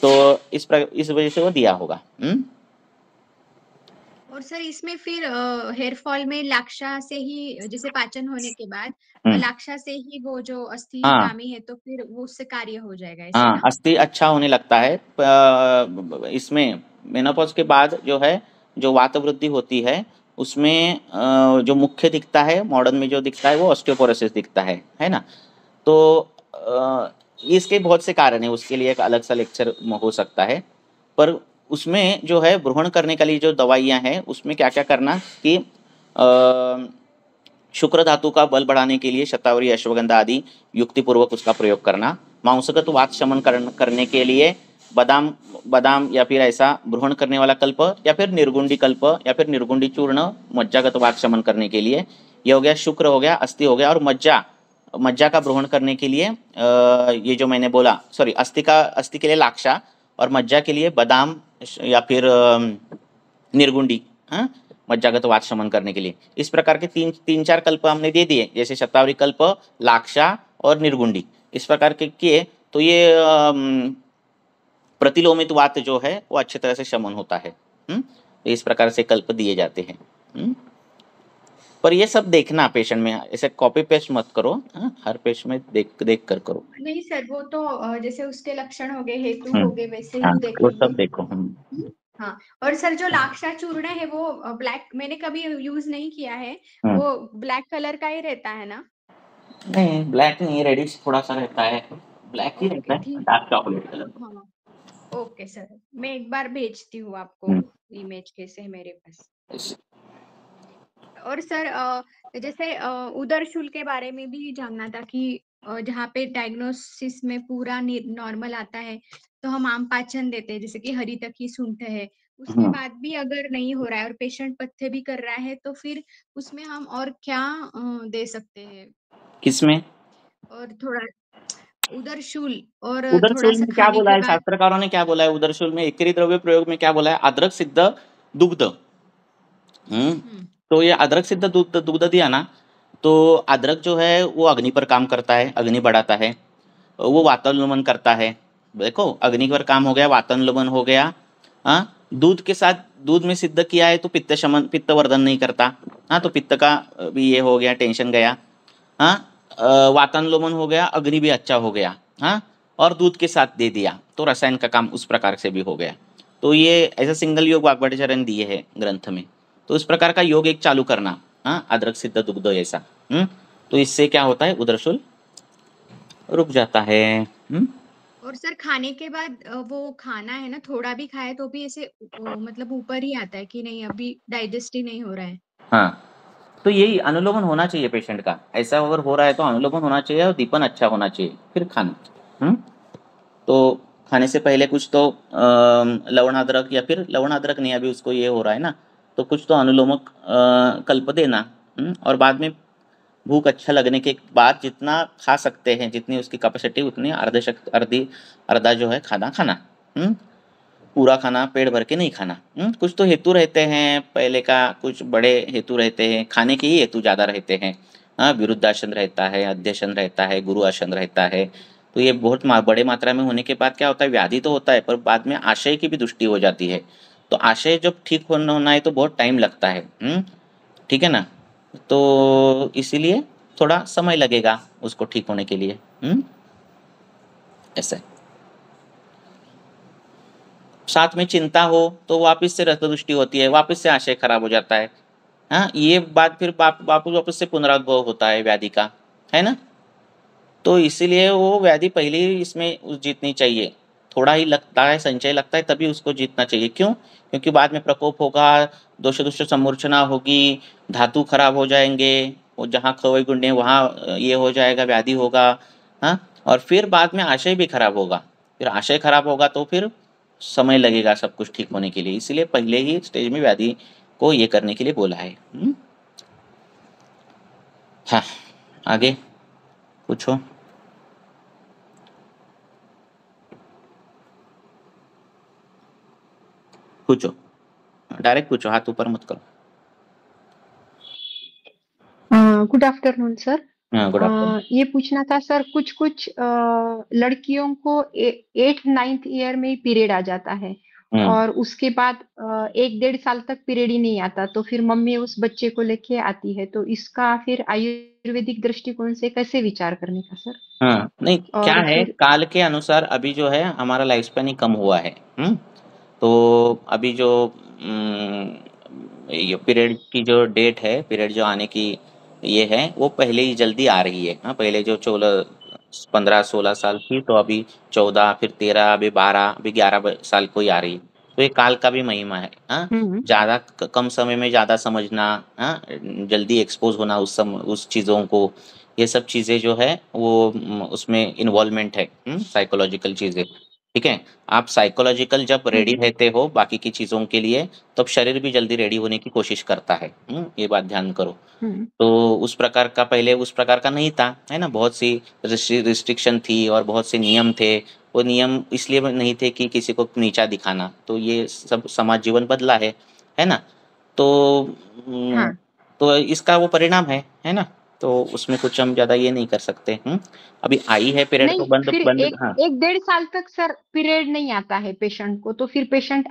तो इस वजह से वो दिया होगा। और सर इसमें फिर हेयर फॉल में लाक्षा से ही जैसे पाचन होने के बाद हम्म। लाक्षा से ही वो जो अस्थि हाँ गामी है तो फिर वो उससे कार्य हो जाएगा ऐसे हाँ, ना? अस्थि अच्छा होने लगता है। इसमें मेनोपॉज के बाद जो है, जो वात वृद्धि होती है, उसमें जो मुख्य दिखता है मॉडर्न में, जो दिखता है वो ऑस्टियोपोरोसिस दिखता है ना? तो इसके बहुत से कारण हैं, उसके लिए एक अलग सा लेक्चर हो सकता है। पर उसमें जो है भ्रूण करने के लिए जो दवाइयाँ हैं, उसमें क्या-क्या करना कि शुक्र धातु का बल बढ़ाने के लिए शतावरी, अश्वगंधा आदि युक्तिपूर्वक उसका प्रयोग करना। मांसगत वात शमन करने के लिए बादाम बादाम या फिर ऐसा भ्रूण करने वाला कल्प, या फिर निर्गुंडी कल्प, या फिर निर्गुंडी चूर्ण मज्जागत वात शमन करने के लिए। ये हो गया, शुक्र हो गया, अस्थि हो गया। और मज्जा मज्जा का भ्रूण करने के लिए ये जो मैंने बोला, सॉरी, अस्थि के लिए लाक्षा और मज्जा के लिए बादाम या फिर निर्गुंडी, हाँ, मज्जागत वात शमन करने के लिए। इस प्रकार के तीन चार कल्प हमने दे दिए, जैसे शतावरी कल्प, लाक्षा और निर्गुंडी। इस प्रकार के किए तो ये प्रतिलोमित वात जो है वो अच्छी तरह से शमन होता है। इस प्रकार से कल्प दिए जाते हैं। पर ये सब देखना पेशेंट में, ऐसे कॉपी पेस्ट मत करो, हर पेशेंट में देख कर करो। नहीं सर, वो तो जैसे उसके लक्षण हो गए, हेतु हम्म, हो गए, वैसे हाँ, ही वो देखेंगे। सब देखो। हाँ, और सर जो लाक्षा चूर्ण है वो ब्लैक, मैंने कभी यूज नहीं किया है, हम्म। वो ब्लैक कलर का ही रहता है ना? नहीं, ब्लैक नहीं, रेडिश थोड़ा सा रहता है, ब्लैक ही रहता ओके, है, ठीक। Dark chocolate colour. हाँ, ओके सर, मैं एक बार भेजती हूँ आपको हम्म। इमेज कैसे है मेरे पास। ऐसे। और सर जैसे उदर शुल के बारे में भी जानना था कि जहाँ पे डायग्नोसिस में पूरा नॉर्मल आता है तो हम आम पाचन देते हैं, जैसे कि हरी तकी सूंठ है, उसके हम्म। बाद भी अगर नहीं हो रहा है और पेशेंट पथ्य भी कर रहा है तो फिर उसमें हम और क्या दे सकते हैं? किसमें? और थोड़ा उदरशूल और थोड़ा उदरशूल सा में क्या खाने बोला के है, बाद। शास्त्रकारों ने क्या बोला है उदरशूल में? एकरी द्रव्य प्रयोग में क्या बोला है? अदरक सिद्ध दुग्ध। हम्म। तो ये अदरक सिद्ध दुग्ध दिया ना, तो अदरक जो है वो अग्नि पर काम करता है, अग्नि बढ़ाता है, वो वातानुमन करता है। देखो, अग्नि पर काम हो गया, वातानुमन हो गया। हाँ, दूध के साथ, दूध में सिद्ध किया है तो पित्त शमन, पित्त वर्धन नहीं करता। हाँ, तो पित्त का भी ये हो गया, टेंशन गया। हाँ, वातानुलोमन हो गया, अग्नि भी अच्छा हो गया। हाँ, और दूध के साथ दे दिया तो रसायन का काम उस प्रकार से भी हो गया। तो ये ऐसा सिंगल योग वाग्भटाचार्य दिए है ग्रंथ में। तो इस प्रकार का योग एक चालू करना, हाँ, अदरक सिद्ध दुग्ध ऐसा। तो इससे क्या होता है, उदरशूल रुक जाता है। और सर खाने के बाद वो खाना है ना, थोड़ा भी खाए तो भी ऐसे मतलब ऊपर ही आता है कि नहीं, अभी डाइजेस्ट ही नहीं हो रहा है। हाँ, तो यही अनुलोमन होना चाहिए पेशेंट का। ऐसा अगर हो रहा है तो अनुलोमन होना चाहिए और दीपन अच्छा होना चाहिए, फिर खाना। तो खाने से पहले कुछ तो लवण अदरक, या फिर लवण अदरक नहीं, अभी उसको ये हो रहा है ना, तो कुछ तो अनुलोमक कल्प देना। और बाद में भूख अच्छा लगने के बाद जितना खा सकते हैं, जितनी उसकी कैपेसिटी, उतनी अर्धा जो है खाना खाना। पूरा खाना पेट भर के नहीं खाना। कुछ तो हेतु रहते हैं पहले का, कुछ बड़े हेतु रहते हैं, खाने के ही हेतु ज़्यादा रहते हैं। हाँ, विरुद्धासन रहता है, अध्यसन रहता है, गुरु आसन रहता है। तो ये बहुत बड़े मात्रा में होने के बाद क्या होता है, व्याधि तो होता है पर बाद में आशय की भी दृष्टि हो जाती है। तो आशय जब ठीक होना है तो बहुत टाइम लगता है। ठीक है ना? तो इसीलिए थोड़ा समय लगेगा उसको ठीक होने के लिए। ऐसा है। साथ में चिंता हो तो वापस से रक्तदृष्टि होती है, वापस से आशय खराब हो जाता है। हाँ, ये बात फिर वापस से पुनरुद्भव होता है व्याधि का, है ना? तो इसीलिए वो व्याधि पहले ही इसमें जीतनी चाहिए। थोड़ा ही लगता है, संचय लगता है, तभी उसको जीतना चाहिए। क्यों? क्योंकि बाद में प्रकोप होगा, दोष समूर्छना होगी, धातु खराब हो जाएंगे, वो जहाँ खवई गुंडे हैं वहाँ ये हो जाएगा, व्याधि होगा। हाँ, और फिर बाद में आशय भी खराब होगा। फिर आशय खराब होगा तो फिर समय लगेगा सब कुछ ठीक होने के लिए। इसलिए पहले ही स्टेज में व्याधि को ये करने के लिए बोला है। हाँ, आगे पूछो। पूछो, डायरेक्ट पूछो, हाथ ऊपर मत करो। Good afternoon sir. Good afternoon. ये पूछना था सर, कुछ लड़कियों को 8th 9th ईयर में ही पीरियड आ जाता है और उसके बाद 1 डेढ़ साल तक पीरियड ही नहीं आता, तो फिर मम्मी उस बच्चे को लेके आती है, तो इसका फिर आयुर्वेदिक दृष्टिकोण से कैसे विचार करने का सर? हाँ, नहीं क्या और है, फिर काल के अनुसार अभी जो है हमारा लाइफ स्पैन ही कम हुआ है। तो अभी जो ये पीरियड की जो डेट है, पीरियड जो आने की ये है, वो पहले ही जल्दी आ रही है। पहले जो 15-16 साल थी, तो अभी 14, फिर 13, अभी 12, अभी 11 साल को ही आ रही है। तो ये काल का भी महिमा है। ज़्यादा कम समय में ज़्यादा समझना, जल्दी एक्सपोज होना उस चीज़ों को, ये सब चीज़ें जो है वो उसमें इन्वॉल्वमेंट है, साइकोलॉजिकल चीज़ें। ठीक है, आप साइकोलॉजिकल जब रेडी रहते हो बाकी की चीज़ों के लिए, तब शरीर भी जल्दी रेडी होने की कोशिश करता है। ये बात ध्यान करो। तो उस प्रकार का पहले उस प्रकार का नहीं था, है ना। बहुत सी रिस्ट्रिक्शन थी और बहुत से नियम थे। वो नियम इसलिए नहीं थे कि किसी को नीचा दिखाना। तो ये सब समाज जीवन बदला है ना। तो हाँ, तो इसका वो परिणाम है ना। तो उसमें कुछ हम ज़्यादा ये नहीं कर सकते। अभी आई है पीरियड तो नहीं, बंद फिर बंद, एक हाँ। 1 डेढ़ साल तक सर पीरियड नहीं आता है पेशेंट को, तो फिर पेशेंट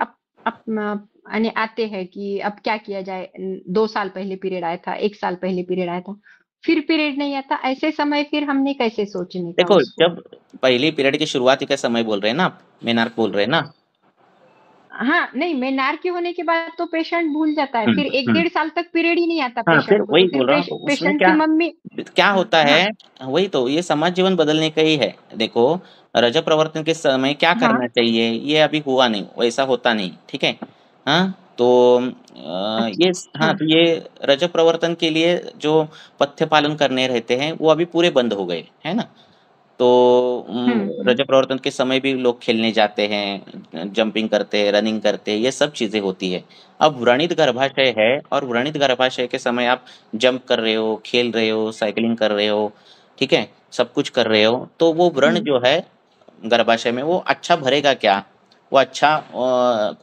यानी आते हैं कि अब क्या किया जाए, 2 साल पहले पीरियड आया था, 1 साल पहले पीरियड आया था, फिर पीरियड नहीं आता, ऐसे समय फिर हमने कैसे सोचने का देखो, उसको? जब पहली पीरियड की शुरुआती का समय बोल रहे हैं ना आप, मेनार्क बोल रहे हैं ना। हाँ, नहीं, मेनार्की होने के बाद तो पेशेंट भूल जाता है, फिर 1 हम्म। डेढ़ साल तक पीरियड ही नहीं आता हाँ, फिर पेशेंट को, वही तो फिर बोल रहा हूँ, तो उसमें पेशेंट की क्या मम्मी। क्या होता हाँ, है। वही तो, ये समाज जीवन बदलने का ही है। देखो, रजत प्रवर्तन के समय क्या हाँ, करना चाहिए, ये अभी हुआ नहीं, वैसा होता नहीं। ठीक है। हाँ, तो अच्छा, हाँ, हाँ, तो ये रजत प्रवर्तन के लिए जो पथ्य पालन करने रहते हैं वो अभी पूरे बंद हो गए, है ना। तो रजत प्रवर्तन के समय भी लोग खेलने जाते हैं, जंपिंग करते हैं, रनिंग करते हैं, ये सब चीज़ें होती है। अब व्रणित गर्भाशय है, और व्रणित गर्भाशय के समय आप जंप कर रहे हो, खेल रहे हो, साइकिलिंग कर रहे हो, ठीक है, सब कुछ कर रहे हो, तो वो व्रण जो है गर्भाशय में वो अच्छा भरेगा क्या? वो अच्छा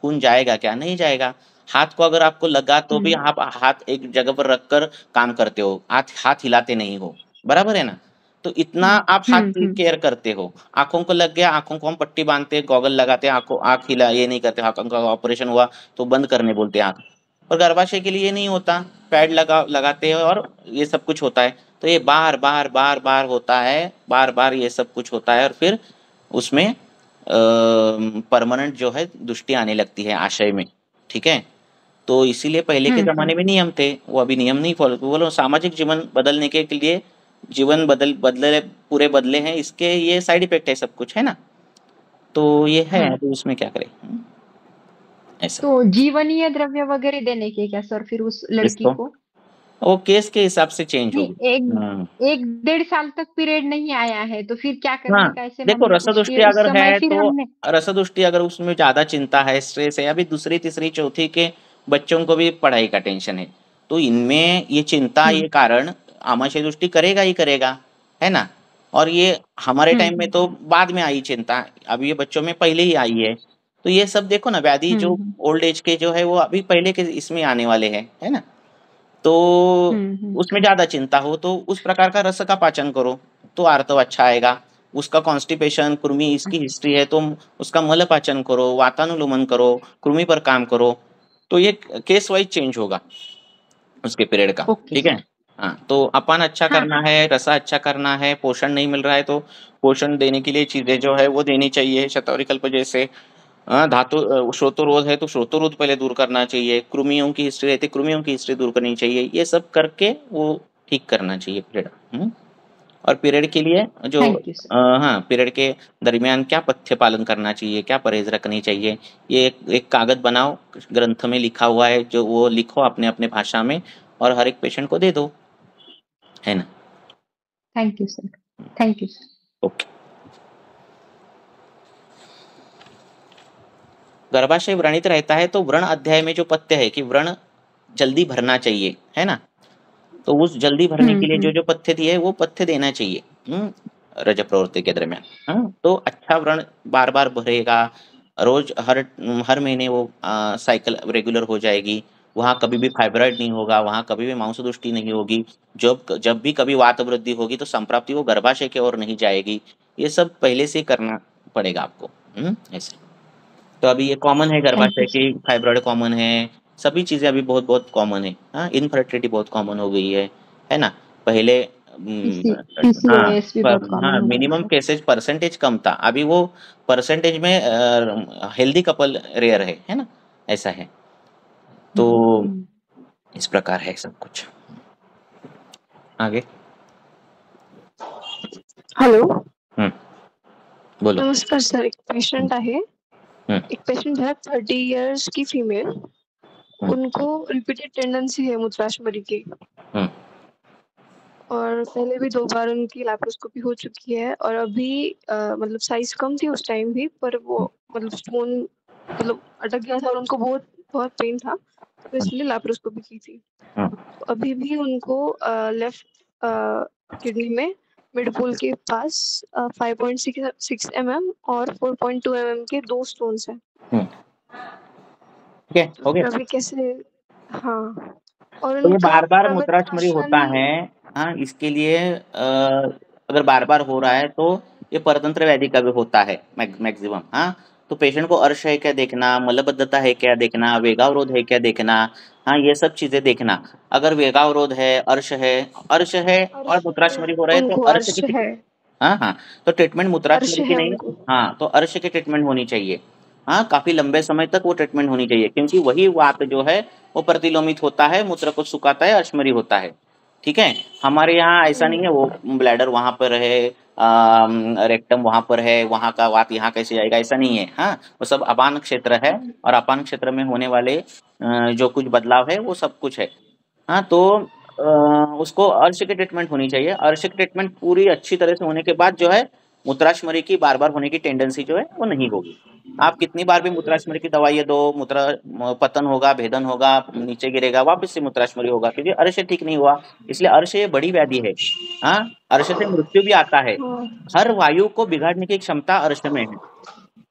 खून जाएगा क्या? नहीं जाएगा। हाथ को अगर आपको लगा तो भी आप हाथ एक जगह पर रखकर काम करते हो, हाथ हाथ हिलाते नहीं हो, बराबर है ना। तो इतना आप हाथ की केयर करते हो। आँखों को लग गया, आँखों को हम पट्टी बाँधते हैं, गॉगल लगाते हैं, आँख हिला ये नहीं करते, आँखों का ऑपरेशन हुआ तो बंद करने बोलते हैं आँख। और गर्भाशय के लिए ये नहीं होता, पैड लगाते हैं और ये सब कुछ होता है। तो ये बार-बार होता है, बार-बार ये सब कुछ होता है, और फिर उसमें परमानेंट जो है दुष्टि आने लगती है आशय में, ठीक है? तो इसीलिए पहले के ज़माने में नियम थे, वो अभी नियम नहीं फॉलो। तो बोलो, सामाजिक जीवन बदलने के लिए जीवन बदले पूरे बदले हैं, इसके ये साइड इफ़ेक्ट है सब कुछ, है ना? तो ये है, तो उसमें क्या करें? ऐसा। तो जीवनीय द्रव्य वगैरह देने के क्या सर फिर उस लड़की किसको? को? वो केस के हिसाब से चेंज नहीं, होगी। एक 1 डेढ़ साल तक पीरियड नहीं आया है, तो फिर क्या हाँ, करने का, ऐसे देखो, मम्मी पूछती रसदुष्टि है, उस अगर समय है फिर तो हमने। रसदुष्टि अगर उसमें ज़्यादा चिंता है, स्ट्रेस है, अभी दूसरी, तीसरी, चौथी के बच्चों को भी पढ़ाई का टेंशन है, तो इनमें ये चिंता, ये कारण आमाशय दृष्टि करेगा ही करेगा, है ना? और ये हमारे टाइम में तो बाद में आई चिंता, अब ये बच्चों में पहले ही आई है। तो ये सब देखो ना, व्याधि जो ओल्ड एज के जो है वो अभी पहले के इसमें आने वाले हैं, है ना? तो उसमें ज़्यादा चिंता हो तो उस प्रकार का रस का पाचन करो, तो आर्तव अच्छा आएगा। उसका कॉन्स्टिपेशन, कृमि इसकी हिस्ट्री है तो उसका मल पाचन करो, वातानुलोमन करो, कृमि पर काम करो, तो ये केस वाइज चेंज होगा उसके पीरियड का, ओके ठीक है? सर। हाँ, तो अपान अच्छा हाँ, करना है, रसा अच्छा करना है, पोषण नहीं मिल रहा है तो पोषण देने के लिए चीज़ें जो है वो देनी चाहिए, शतवरिकल्प जैसे। श्रोतरोध है तो श्रोतरोध पहले दूर करना चाहिए, कृमियों की हिस्ट्री रहती है, कृमियों की हिस्ट्री दूर करनी चाहिए, ये सब करके वो ठीक करना चाहिए पीरियड। और पीरियड के लिए जो थैंक यू सर। हाँ, पीरियड के दरमियान क्या पथ्य पालन करना चाहिए, क्या परहेज रखनी चाहिए, ये एक कागज बनाओ, ग्रंथ में लिखा हुआ है, जो वो लिखो अपने अपने भाषा में और हर एक पेशेंट को दे दो, है ना। Thank you sir. Thank you sir. Okay. गर्भाशय व्रणित रहता है तो व्रण अध्याय में जो पथ्य है कि व्रण जल्दी भरना चाहिए, है ना। तो उस जल्दी भरने के लिए जो जो पथ्य दिए है वो पथ्य देना चाहिए, रजत प्रवृत्ति के दरमियान। तो अच्छा व्रण बार बार भरेगा, रोज हर महीने वो साइकिल रेगुलर हो जाएगी, वहाँ कभी भी फाइब्रॉइड नहीं होगा, वहाँ कभी भी मांसदुष्टि नहीं होगी। जब जब भी कभी वात वृद्धि होगी तो संप्राप्ति वो गर्भाशय की ओर नहीं जाएगी। ये सब पहले से ही करना पड़ेगा आपको, ऐसे। तो अभी ये कॉमन है, थैंक यू गर्भाशय सर। की फाइब्रॉइड कॉमन है, सभी चीज़ें अभी बहुत कॉमन है। हाँ, इनफर्टिलिटी बहुत कॉमन हो गई है ना? पहले हाँ, पीसीओएस भी बहुत कॉमन हाँ, हो गया मिनिमम सर। केसेज परसेंटेज कम था, अभी वो परसेंटेज में हेल्दी कपल रेयर है ना? ऐसा है। तो हम्म। इस प्रकार है सब कुछ। आगे। हॅलो, बोलो। नमस्कार सर. एक पेशंट आहे. हम्म, एक पेशेंट है 30 इयर्स की फीमेल. हम्म, उनको रिपीटेड टेंडेंसी है मूत्राशमरी की हम्म, और पहले भी 2 बार उनकी लैप्रोस्कोपी हो चुकी है और अभी मतलब साइज कम थी उस टाइम भी, पर वो मतलब स्टोन मतलब अटक गया था और उनको बहुत बहुत पेन था, तो इसलिए लैप्रोस्कोपी की थी. हम्म, तो अभी भी उनको लेफ्ट किडनी में मिडपोल के पास 5.6 mm और 4.2 mm के 2 स्टोन्स हैं. ठीक है, तो हो फिर गया। अभी कैसे? हाँ, और तो ये उनका बार-बार मूत्राशमरी होता प्रवृत्ताशयन. है, हाँ, इसके लिए अगर बार-बार हो रहा है तो ये परतंत्र व्याधि का भी होता है मैक्सिमम, हाँ। तो पेशेंट को अर्श है क्या देखना, मलबद्धता है क्या देखना, वेगावरोध है क्या देखना, हाँ, ये सब चीज़ें देखना। अगर वेगावरोध है और अर्श है, मूत्राशमरी हो रहा है तो उनको अर्श अर्श की, है. हाँ, हाँ, तो ट्रीटमेंट अर्श मूत्राशमरी की है नहीं, उनको. हाँ, तो अर्श की ट्रीटमेंट होनी चाहिए। हाँ, काफ़ी लंबे समय तक वो ट्रीटमेंट होनी चाहिए क्योंकि वही वात जो है वो प्रतिलोमित होता है, मूत्र को सुखाता है, अर्शमरी होता है। ठीक है? हमारे यहाँ ऐसा नहीं है वो ब्लैडर वहाँ पर है, रेक्टम वहाँ पर है, वहाँ का वात यहाँ कैसे जाएगा, ऐसा नहीं है। हाँ, वो सब अपान क्षेत्र है और अपान क्षेत्र में होने वाले जो कुछ बदलाव है वो सब कुछ है। हाँ, तो उसको अर्श की ट्रीटमेंट होनी चाहिए। अर्श की ट्रीटमेंट पूरी अच्छी तरह से होने के बाद जो है मूत्राशमरी की बार-बार होने की टेंडेंसी जो है वो नहीं होगी। आप कितनी बार भी मूत्राशमरी की दवाइयाँ दो, पतन होगा, भेदन होगा, नीचे गिरेगा, वापस से मूत्राशमरी होगा क्योंकि अर्श ठीक नहीं हुआ। इसलिए अर्श ये बड़ी व्याधि है। हाँ, अर्श से मृत्यु भी आता है। हर वायु को बिगाड़ने की क्षमता अर्श में है।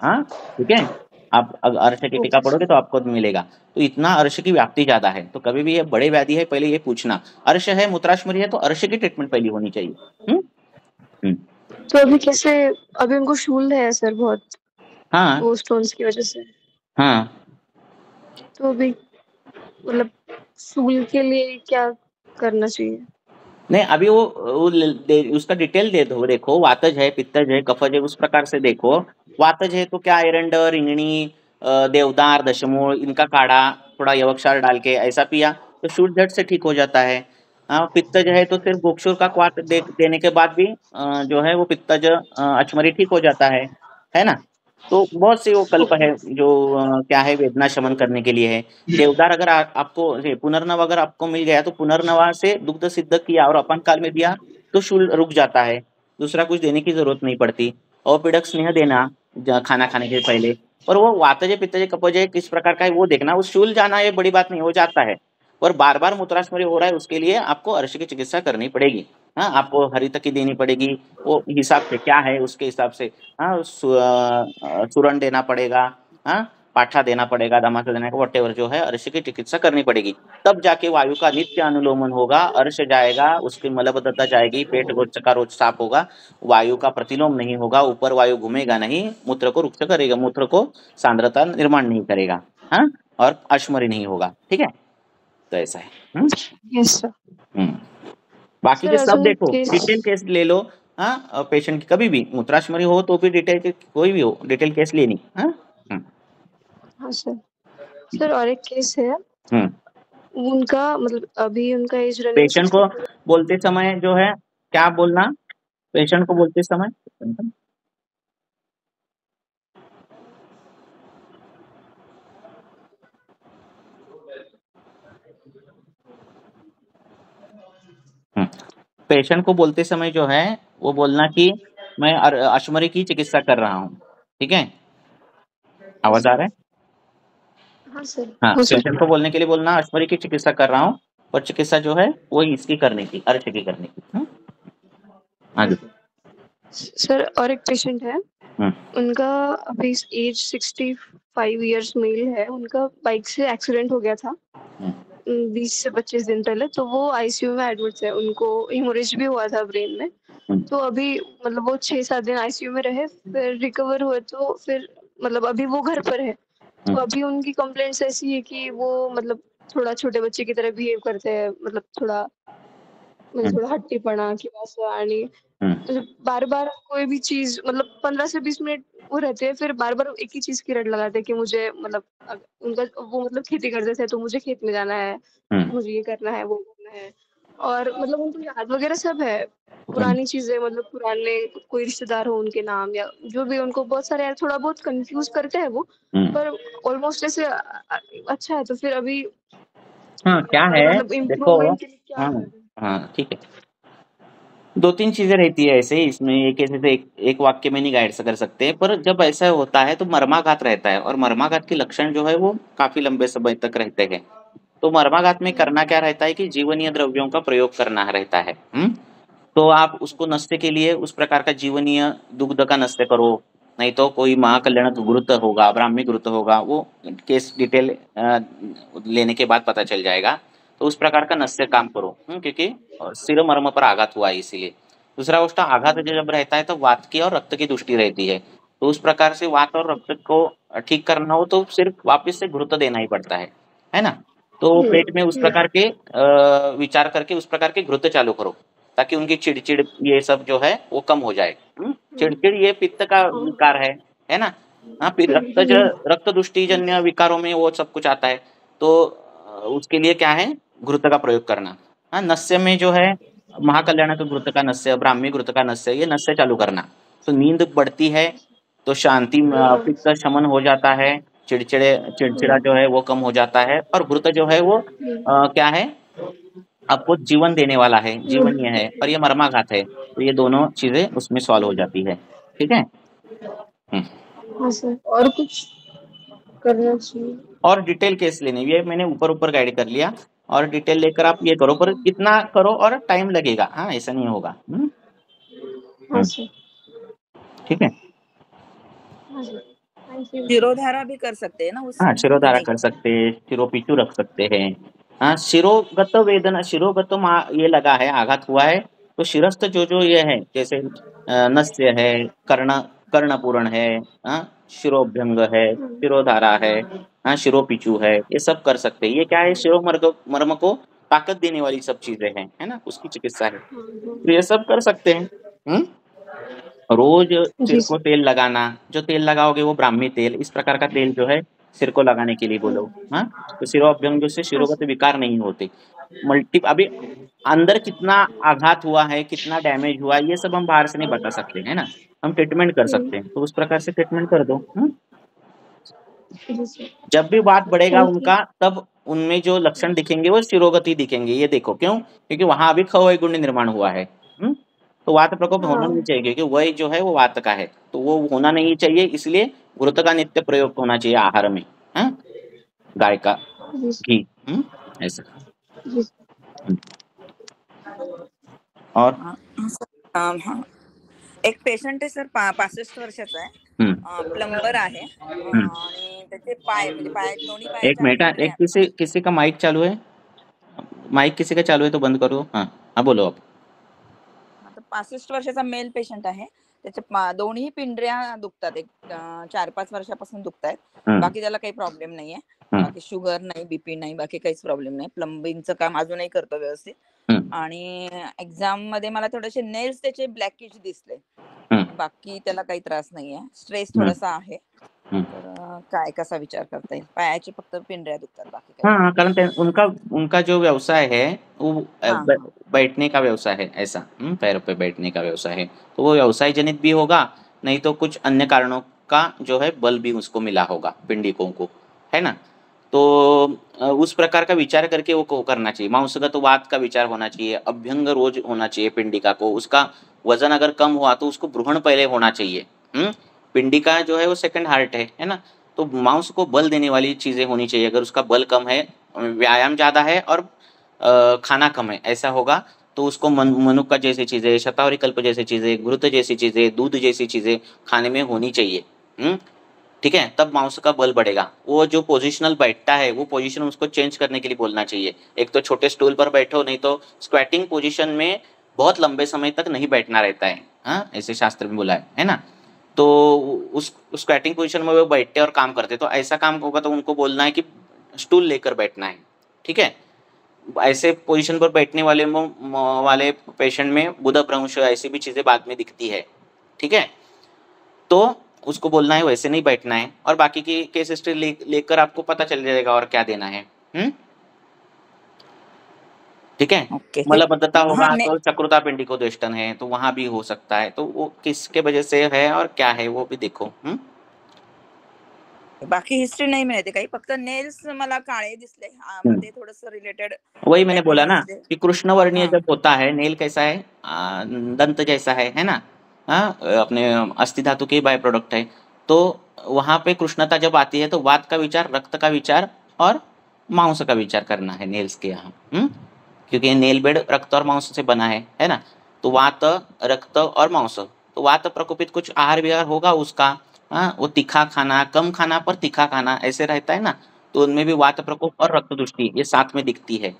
हाँ, ठीक है? आप अर्श की टीका ओके पढ़ोगे सर. तो आपको मिलेगा। तो इतना अर्श की व्याप्ति ज़्यादा है, तो कभी भी ये बड़े व्याधि है पहले ये पूछना। अर्श है, मूत्राशमरी है तो अर्श की ट्रीटमेंट पहली होनी चाहिए। हुँ? हुँ। तो अभी कैसे? अभी उनको शूल है सर बहुत, हाँ, वो स्टोन्स की वजह से. हाँ। तो अभी मतलब शूल के लिए क्या करना चाहिए? नहीं, अभी वो उसका डिटेल दे दो, देखो वातज है, पित्तज है, कफज है, उस प्रकार से देखो। वातज है तो क्या एरंड, रिंगणी, देवदार, दशमूल इनका काढ़ा थोड़ा यवक्षार डाल के ऐसा पिया तो शूल झट से ठीक हो जाता है। हाँ, पित्तज है तो सिर्फ गोक्षुर का क्वाथ देने के बाद भी जो है वो पित्तज अचमरी ठीक हो जाता है ना? तो बहुत से वो कल्प है जो क्या है वेदना शमन करने के लिए है। देवदार अगर आपको पुनर्नवा अगर आपको मिल गया तो पुनर्नवा से दुग्ध सिद्ध किया और अपान काल में दिया तो शूल रुक जाता है, दूसरा कुछ देने की जरूरत नहीं पड़ती। अवपीड़क स्नेह देना खाना खाने के पहले, और वो वातजे पित्तजे कपजे किस प्रकार का है वो देखना। वो शूल जाना ये बड़ी बात नहीं, हो जाता है। और बार बार मूत्राशमरी हो रहा है उसके लिए आपको अर्श की चिकित्सा करनी पड़ेगी। हाँ, आपको हरितकी देनी पड़ेगी, वो हिसाब से क्या है उसके हिसाब से। हाँ, सुरण देना पड़ेगा, हाँ, पाठा देना पड़ेगा, दामाचा देना पड़ेगा, वटेवर जो है अर्श की चिकित्सा करनी पड़ेगी। तब जाके वायु का नित्य अनुलोमन होगा, अर्श जाएगा, उसकी मलबद्धता जाएगी, पेट रोज का रोज साफ होगा, वायु का प्रतिलोम नहीं होगा, ऊपर वायु घूमेगा नहीं, मूत्र को रुक्त करेगा, मूत्र को सांद्रता निर्माण नहीं करेगा, हाँ, और अश्मरी नहीं होगा। ठीक है, तो ऐसा है। Yes sir. बाकी सर के सब अजून देखो, केस. डिटेल केस ले लो। हाँ, पेशेंट की कभी भी मूत्राशमरी हो तो भी डिटेल के कोई भी हो डिटेल केस लेनी। हाँ, हाँ सर. सर और एक केस है. उनका मतलब अभी उनका एज रनिंग पेशेंट को 64. बोलते समय जो है क्या बोलना, पेशेंट को बोलते समय पेशेंट को बोलते समय जो है वो बोलना कि मैं अश्मरी की चिकित्सा कर रहा हूँ। ठीक है, आवाज आ रहा है? हाँ सर. हाँ, हाँ सर. पेशेंट को बोलने के लिए बोलना अश्मरी की चिकित्सा कर रहा हूँ, और चिकित्सा जो है वो इसकी करने की, अर्श की करने की। आगे। सर और एक पेशेंट है. उनका अभी एज 65 इयर्स मेल है. उनका बाइक से एक्सीडेंट हो गया था 20 से 25 दिन पहले. तो वो आईसीयू में एडमिट है. उनको हेमोरेज भी हुआ था ब्रेन में. तो अभी मतलब वो 6-7 दिन आईसीयू में रहे, फिर रिकवर हुए तो फिर मतलब अभी वो घर पर है, तो अभी उनकी कंप्लेंट्स ऐसी है कि वो मतलब थोड़ा छोटे बच्चे की तरह बिहेव करते हैं, मतलब थोड़ा म्हणजे थोड़ा हट्टीपणा किंवा असं आणि मतलब बार-बार कोई भी चीज़ मतलब 15 से 20 मिनट वो रहते हैं, फिर बार-बार एक ही चीज़ की रट लगाते हैं कि मुझे मतलब उनका वो मतलब खेती करते थे, तो मुझे खेत में जाना है, मुझे ये करना है, वो करना है। और मतलब उनको याद वगैरह सब है, पुरानी चीज़ें मतलब पुराने कोई रिश्तेदार हो उनके नाम या जो भी उनको बहुत सारे थोड़ा बहुत कन्फ्यूज़ करते हैं वो, पर ऑलमोस्ट ऐसे अच्छा है, तो फिर अभी हाँ, क्या है मतलब देखो। इम्प्रूवमेंट के लिए क्या हाँ, कर रहे हैं? हाँ, ठीक है। 2-3 चीज़ें रहती है ऐसे, इसमें एक ऐसे तो एक वाक्य में नहीं गाइड कर सकते, पर जब ऐसा होता है तो मर्माघात रहता है और मर्माघात के लक्षण जो है वो काफ़ी लंबे समय तक रहते हैं। तो मर्माघात में करना क्या रहता है कि जीवनीय द्रव्यों का प्रयोग करना रहता है। तो आप उसको नस्य के लिए उस प्रकार का जीवनीय दुग्ध का नस्य करो, नहीं तो कोई महाकल्याणक घृत होगा, ब्राह्मी घृत होगा, वो केस डिटेल लेने के बाद पता चल जाएगा। तो उस प्रकार का नस्य काम करो, क्योंकि सिर मर्म पर आघात हुआ है इसीलिए। दूसरा गोष्ट, आघात जब रहता है तो वात की और रक्त की दृष्टि रहती है, तो उस प्रकार से वात और रक्त को ठीक करना हो तो सिर्फ वापस से घृत देना ही पड़ता है ना। तो पेट में उस प्रकार के विचार करके उस प्रकार के घृत चालू करो, ताकि उनकी चिड़चिड़ ये सब जो है वो कम हो जाए। चिड़चिड़ ये पित्त का विकार है ना। हाँ, फिर रक्त दुष्टिजन्य विकारों में वो सब कुछ आता है, तो उसके लिए क्या है, घृत का प्रयोग करना। हाँ, नस्य में जो है महाकल्याणक घृत का नस्य, ब्राह्मी घृत का नस्य, ये नस्य चालू करना। तो नींद बढ़ती है तो शांति, पित्त शमन हो जाता है, चिड़चिड़ा जो है वो कम हो जाता है, और घृत जो है वो क्या है, आपको जीवन देने वाला है, जीवनीय है, और ये मर्माघात है, तो ये दोनों चीजें उसमें सॉल्व हो जाती है। ठीक है। हाँ सर, और कुछ करना चाहिए? और डिटेल केस लेने, ये मैंने ऊपर ऊपर गाइड कर लिया, और डिटेल लेकर आप ये करो, पर कितना करो और टाइम लगेगा, हाँ ऐसा नहीं होगा। हाँ सर। ठीक है। हाँ सर, थैंक यू। शिरोधारा भी कर सकते हैं ना हाँ, उसमें कि शिरोधारा नहीं? कर सकते हैं, शिरोपीचू रख सकते हैं। हाँ, शिरोगत वेदना, शिरोगत ये लगा है, आघात हुआ है, तो शिरस्थ जो ये है, जैसे नस्य है, कर्णपूरण है, हाँ, शिरोभ्यंग है, शिरोधारा है, हाँ, शिरोपीचू है, ये सब कर सकते हैं। ये क्या है, मर्म को ताकत देने वाली सब चीजें हैं, है ना, उसकी चिकित्सा है, तो ये सब कर सकते हैं। रोज सिर को तेल लगाना, जो तेल लगाओगे वो ब्राह्मी तेल, इस प्रकार का तेल जो है सिर को लगाने के लिए बोलो। हाँ, तो शिरोभ्यंग से शिरोगत विकार नहीं होते। अभी अंदर कितना आघात हुआ है, कितना डैमेज हुआ है, ये सब हम बाहर से नहीं बता सकते, है ना, हम ट्रीटमेंट कर सकते हैं, तो उस प्रकार से ट्रीटमेंट कर दो। जब भी बात बढ़ेगा उनका, तब उनमें जो लक्षण दिखेंगे वो शिरोगति दिखेंगे। ये देखो क्यों, क्योंकि वहां अभी खवय गुण निर्माण हुआ है। तो वात प्रकोप होना नहीं चाहिए, क्योंकि वही जो है वो वात का है, तो वो होना नहीं चाहिए, इसलिए घृत का नित्य प्रयोग होना चाहिए आहार में। गाय का घी, ऐसा। और हाँ, एक पेशंट आहे सर, 65 वर्षाचा आहे, प्लंबर आहे, आणि त्याचे पाय म्हणजे दोन्ही एक मिनट, एक किसी का माइक चालू है, माइक किसी का चालू है तो बंद करो। हाँ बोलो आप। 65 वर्षाचा मेल पेशंट आहे, त्याच्या दोन्ही पिंढऱ्या दुखतात, एक 4-5 वर्षापासून दुखतायत, बाकी त्याला काही प्रॉब्लेम नाहीये, बाकी शुगर नाही, बीपी नाही, बाकी काहीच प्रॉब्लेम नाही, प्लंबिंगचं काम अजूनही करतो व्यवस्थित, आणि एक्झाम मध्ये मला थोडेसे नेल्स त्याचे ब्लॅकिश दिसले, बाकी त्याला काही त्रास नाहीये, स्ट्रेस थोडासा आहे, तर काय कसा विचार करता येईल? पायाचे फक्त पिंढऱ्या दुखतात, बाकी काही? हाँ, कारण उनका जो व्यवसाय है वो बैठने का व्यवसाय है, ऐसा पैरों पे बैठने का व्यवसाय है, तो वो व्यवसाय जनित भी होगा, नहीं तो कुछ अन्य कारणों का जो है बल भी उसको मिला होगा पिंडिकों को, है ना। तो उस प्रकार का विचार करके वो करना चाहिए। मांसगत वात का विचार होना चाहिए, अभ्यंग रोज होना चाहिए पिंडिका को, उसका वजन अगर कम हुआ तो उसको भ्रूण पहले होना चाहिए। पिंडिका जो है वो सेकंड हार्ट है ना, तो मांस को बल देने वाली चीजें होनी चाहिए। अगर उसका बल कम है, व्यायाम ज्यादा है और खाना कम है, ऐसा होगा तो उसको मनुक्का जैसी चीजें, शतावरी कल्प जैसी चीजें, घृत जैसी चीजें, दूध जैसी चीजें खाने में होनी चाहिए। ठीक है, तब मांस का बल बढ़ेगा। वो जो पोजिशनल बैठता है वो पोजीशन उसको चेंज करने के लिए बोलना चाहिए। एक तो छोटे स्टूल पर बैठो, नहीं तो स्क्वैटिंग पोजीशन में बहुत लंबे समय तक नहीं बैठना रहता है, ऐसे शास्त्र में बोला है ना। तो उस स्क्वैटिंग पोजीशन में वो बैठते और काम करते, तो ऐसा काम होगा तो उनको बोलना है कि स्टूल लेकर बैठना है, ठीक है। ऐसे पोजीशन पर बैठने वाले पेशेंट में बुधाभ्रंश ऐसी भी चीज़ें बाद में दिखती है, ठीक है। तो उसको बोलना है वैसे नहीं बैठना है, और बाकी की केस हिस्ट्री लेकर आपको पता चल जाएगा और क्या देना है। ठीक है। ओके मलबद्धता होगा हाँ तो चक्रुता पेंडिकोदेष्टन है, तो वहां भी हो सकता है, तो वो किसके वजह से है और क्या है वो भी देखो। बाकी हिस्ट्री नाही मिळते काही, फक्त नेल्स मला काळे दिसले, मग ते थोडंसं रिलेटेड वही मैंने बोला ना कि कृष्णवर्णीय हाँ। जब होता है, नेल कैसा है, दंत जैसा है ना, अपने अस्थि धातु के बाय प्रोडक्ट है, तो वहां पे कृष्णता जब आती है तो वात का विचार, रक्त का विचार और मांस का विचार करना है नेल्स के यहाँ, क्योंकि नेल बेड रक्त और मांस से बना है ना। तो वात, रक्त और मांस, तो वात प्रकोपित कुछ आहार विहार होगा उसका, वो तीखा खाना, कम खाना पर तीखा खाना ऐसे रहता है ना, तो उनमें भी वात प्रकोप और रक्त दृष्टि ये साथ में दिखती है।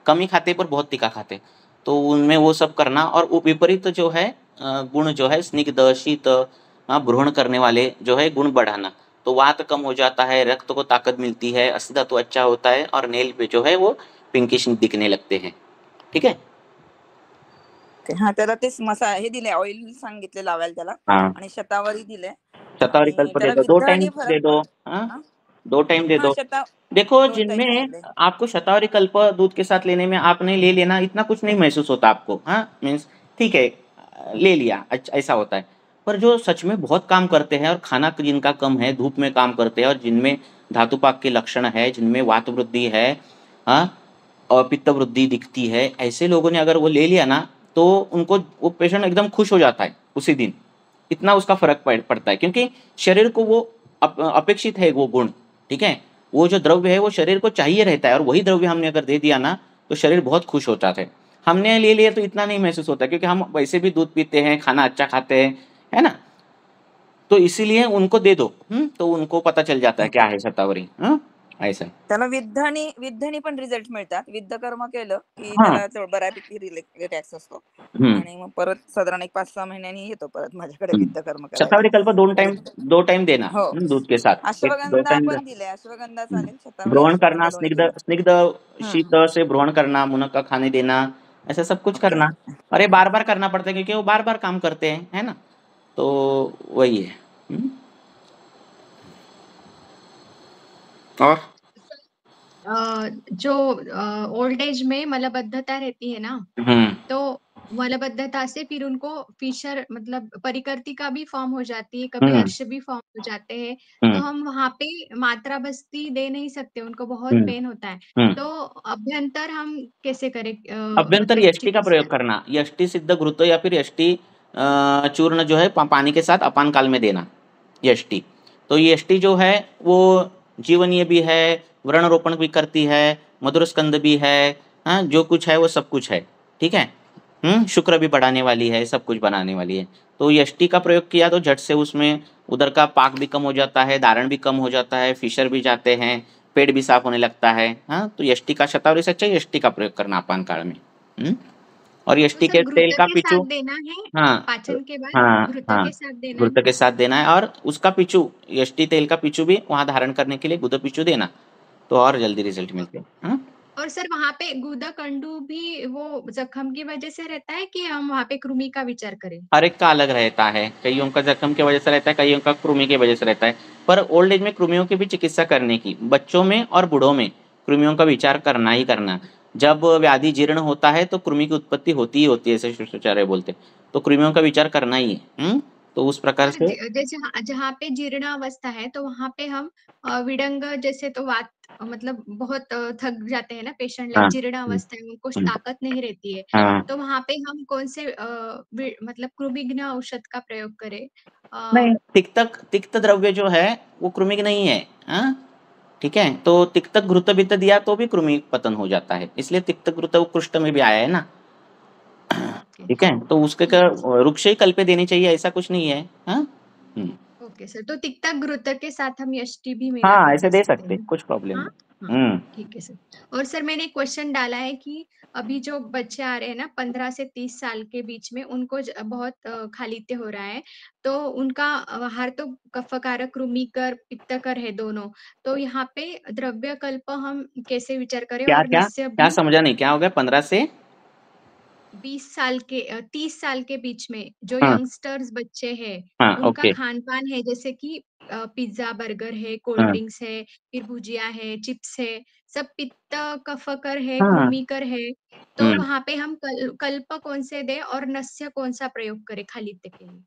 कम ही खाते पर बहुत तीखा खाते, तो उनमें वो सब करना। और वो विपरीत जो है गुण जो है स्निग्ध, शीत, भ्रूण करने वाले जो है गुण बढ़ाना, तो वात कम हो जाता है, रक्त को ताकत मिलती है, अस्थि धातु अच्छा होता है, और नेल पे जो है वो पिंकिश दिखने लगते हैं, ठीक है। हा त्याला तेच हे दिले, ऑइल सांगितले लावायला त्याला, आणि शतावरी दिले, शतावरी कल्प दे दो, 2 टाइम दे दो, 2 टाइम दे दो। देखो जिनमें आपको शतावरी कल्प दूध के साथ लेने में आपने ले लेना, इतना कुछ नहीं महसूस होता आपको, मीन्स ठीक है ले लिया, अच्छा ऐसा होता है। पर जो सच में बहुत काम करते हैं और खाना जिनका कम है, धूप में काम करते हैं, और जिनमें धातुपाक के लक्षण है, जिनमें वात वृद्धि है और पित्त वृद्धि दिखती है, ऐसे लोगों ने अगर वो ले लिया ना, तो उनको वो पेशेंट एकदम खुश हो जाता है उसी दिन, इतना उसका फर्क पड़ता है, क्योंकि शरीर को वो अपेक्षित है वो गुण, ठीक है। वो जो द्रव्य है वो शरीर को चाहिए रहता है, और वही द्रव्य हमने अगर दे दिया ना तो शरीर बहुत खुश होता है। हमने ले लिया तो इतना नहीं महसूस होता, क्योंकि हम वैसे भी दूध पीते हैं, खाना अच्छा खाते हैं, है ना, तो इसीलिए उनको दे दो, तो उनको पता चल जाता है क्या है शतावरी, ऐसा। त्याला विद्धनी पण रिझल्ट मिळतात, विद्ध कर्म केलं की त्याला बऱ्यापैकी रिलॅक्स असतो, आणि मग परत साधारण 1-5-6 महिन्यांनी येतो परत माझ्याकडे विद्ध कर्म करायला। शतावरी कल्प 2 टाइम देना दूध के साथ, अश्वगंधा पण दिले, अश्वगंधा चालेल, शतावरी भ्रमण करना, स्निग्ध शीत से भ्रमण करना, मुनक्का खाने देना, ऐसा सब कुछ करना। अरे बार बार करना पड़ता है क्योंकि वो बार बार काम करते हैं, है ना, तो वही है। और जो ओल्ड एज में मलबद्धता रहती है ना, तो मलबद्धता से फिर उनको फिशर मतलब परिकर्ती का भी फॉर्म हो जाती है, कभी अर्श भी फॉर्म हो जाते हैं, तो हम वहाँ पे मात्रा बस्ती दे नहीं सकते, उनको बहुत पेन होता है, तो अभ्यंतर हम कैसे करें? अभ्यंतर मतलब यष्टि का प्रयोग करना, यष्टि सिद्ध घृत या फिर यष्टि चूर्ण जो है पानी के साथ अपान काल में देना यष्टि। तो यष्टि जो है वो जीवनीय भी है, व्रण रोपण भी करती है, मधुर स्कंद भी है, जो कुछ है वो सब कुछ है, ठीक है। शुक्र भी बढ़ाने वाली है, सब कुछ बनाने वाली है। तो यष्टि का प्रयोग किया तो झट से उसमें उधर का पाक भी कम हो जाता है, धारण भी कम हो जाता है, फिशर भी जाते हैं, पेट भी साफ होने लगता है। तो यष्टि का शतावरी से अच्छा यष्टि का प्रयोग करना अपान काल में। और यष्टि के तेल का पिचू देना है, पाचन के बाद घृत के साथ देना, घृत के साथ देना है, और उसका पिचू यष्टि तेल का पिचू भी वहाँ धारण करने के लिए गुद पिचू देना, तो और जल्दी रिजल्ट मिलते हैं। और सर वहाँ पे गुदा कंडू भी वो जख्म की वजह से रहता है कि हम वहाँ पे कृमि का विचार करें? हर एक का अलग रहता है, कईयों का जख्म की वजह से रहता है, कईयों का कृमि की वजह से रहता है, पर ओल्ड एज में कृमियों की भी चिकित्सा करने की, बच्चों में और बूढ़ों में कृमियों का विचार करना ही करना। जब व्याधि जीर्ण होता है तो कृमि की उत्पत्ति होती ही होती है, ऐसे शिष्टाचार्य बोलते, तो कृमियों का विचार करना ही है। तो उस प्रकार से जैसे जहाँ पे जीर्ण अवस्था है तो वहाँ पे हम विडंग जैसे तो वात मतलब बहुत थक जाते हैं ना पेशेंट, लाइक जीर्ण अवस्था है, उनको ताकत नहीं रहती है, तो वहाँ पे हम कौन से मतलब कृमिघ्न औषध का प्रयोग करें? नहीं, तिक्त द्रव्य जो है वो कृमिक नहीं है, ठीक है। तो तिक्त घृत वित्त दिया तो भी कृमि पतन हो जाता है, इसलिए तिक्त घृत उत्कृष्ट में भी आया है ना, ठीक है। तो उसके वृक्ष ही कल्पे देनी चाहिए, ऐसा कुछ नहीं है। ओके सर, तो तिक्ता घृत के साथ हम यष्टि भी मिला ऐसे दे सकते, कुछ प्रॉब्लम नहीं। ठीक है सर। और सर मैंने क्वेश्चन डाला है कि अभी जो बच्चे आ रहे हैं ना 15 से 30 साल के बीच में उनको बहुत खालित्य हो रहा है, तो उनका आहार तो कफकारक, कृमिकर, पित्तकर है दोनों। तो यहाँ पे द्रव्य कल्प हम कैसे विचार करें क्या और क्या नस्य क्या भी समझा नहीं, क्या हो गया 15 से 20 साल के 30 साल के बीच में जो हाँ यंगस्टर्स बच्चे हैं, हाँ उनका ओके खान-पान है जैसे कि पिज़्ज़ा, बर्गर है, कोल्ड हाँ ड्रिंक्स है, फिर भुजिया है, चिप्स है, सब पित्त कफकर है, हाँ कृमिकर है। तो हम्म वहाँ पे हम कल्प कौन से दें और नस्य कौन-सा प्रयोग करें खालित्य के लिए?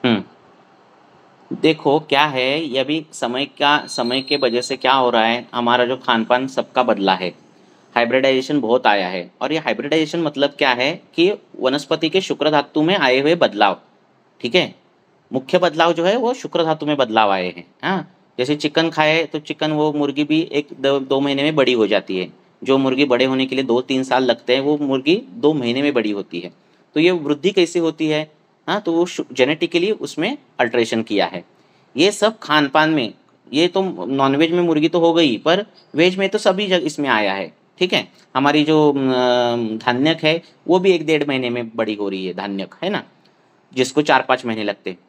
हम्म देखो क्या है, ये अभी समय के वजह से क्या हो रहा है, हमारा जो खान पान सबका बदला है। हाइब्रिडाइजेशन बहुत आया है, और ये हाइब्रिडाइजेशन मतलब क्या है कि वनस्पति के शुक्र धातु में आए हुए बदलाव। ठीक है, मुख्य बदलाव जो है वो शुक्र धातु में बदलाव आए हैं। हाँ, जैसे चिकन खाए तो चिकन, वो मुर्गी भी 1-2 महीने में बड़ी हो जाती है। जो मुर्गी बड़े होने के लिए 2-3 साल लगते हैं, वो मुर्गी 2 महीने में बड़ी होती है। तो ये वृद्धि कैसे होती है? हाँ, तो वो जेनेटिकली उसमें अल्ट्रेशन किया है। ये सब खान पान में, ये तो नॉनवेज में मुर्गी तो हो गई, पर वेज में तो सभी जगह इसमें आया है। ठीक है, हमारी जो धान्यक है वो भी 1-1.5 महीने में बड़ी हो रही है, धान्यक है ना, जिसको 4-5 महीने लगते हैं।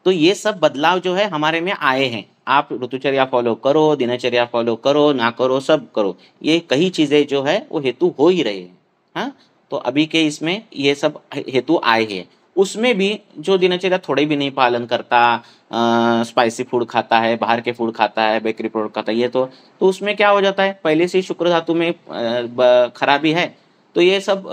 तो ये सब बदलाव जो है हमारे में आए हैं। आप ऋतुचर्या फॉलो करो, दिनचर्या फॉलो करो, ना करो, सब करो, ये कई चीज़ें जो है वो हेतु हो ही रहे हैं। हाँ, तो अभी के इसमें ये सब हेतु आए हैं। उसमें भी जो दिनचर्या थोड़े भी नहीं पालन करता, स्पाइसी फूड खाता है, बाहर के फूड खाता है, बेकरी प्रोडक्ट खाता है, ये तो उसमें क्या हो जाता है, पहले से ही शुक्र धातु में खराबी है। तो ये सब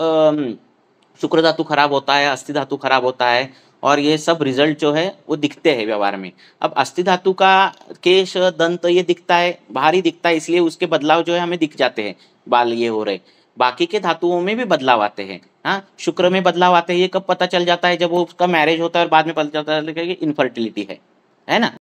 शुक्र धातु खराब होता है, अस्थि धातु खराब होता है, और ये सब रिजल्ट जो है वो दिखते हैं व्यवहार में। अब अस्थि धातु का केश, दंत ये दिखता है, बाहरी दिखता है, इसलिए उसके बदलाव जो है हमें दिख जाते हैं, बाल ये हो रहे। बाकी के धातुओं में भी बदलाव आते हैं। हाँ, शुक्र में बदलाव आते हैं, ये कब पता चल जाता है? जब वो उसका मैरिज होता है और बाद में पता चलता है कि इनफर्टिलिटी है ना।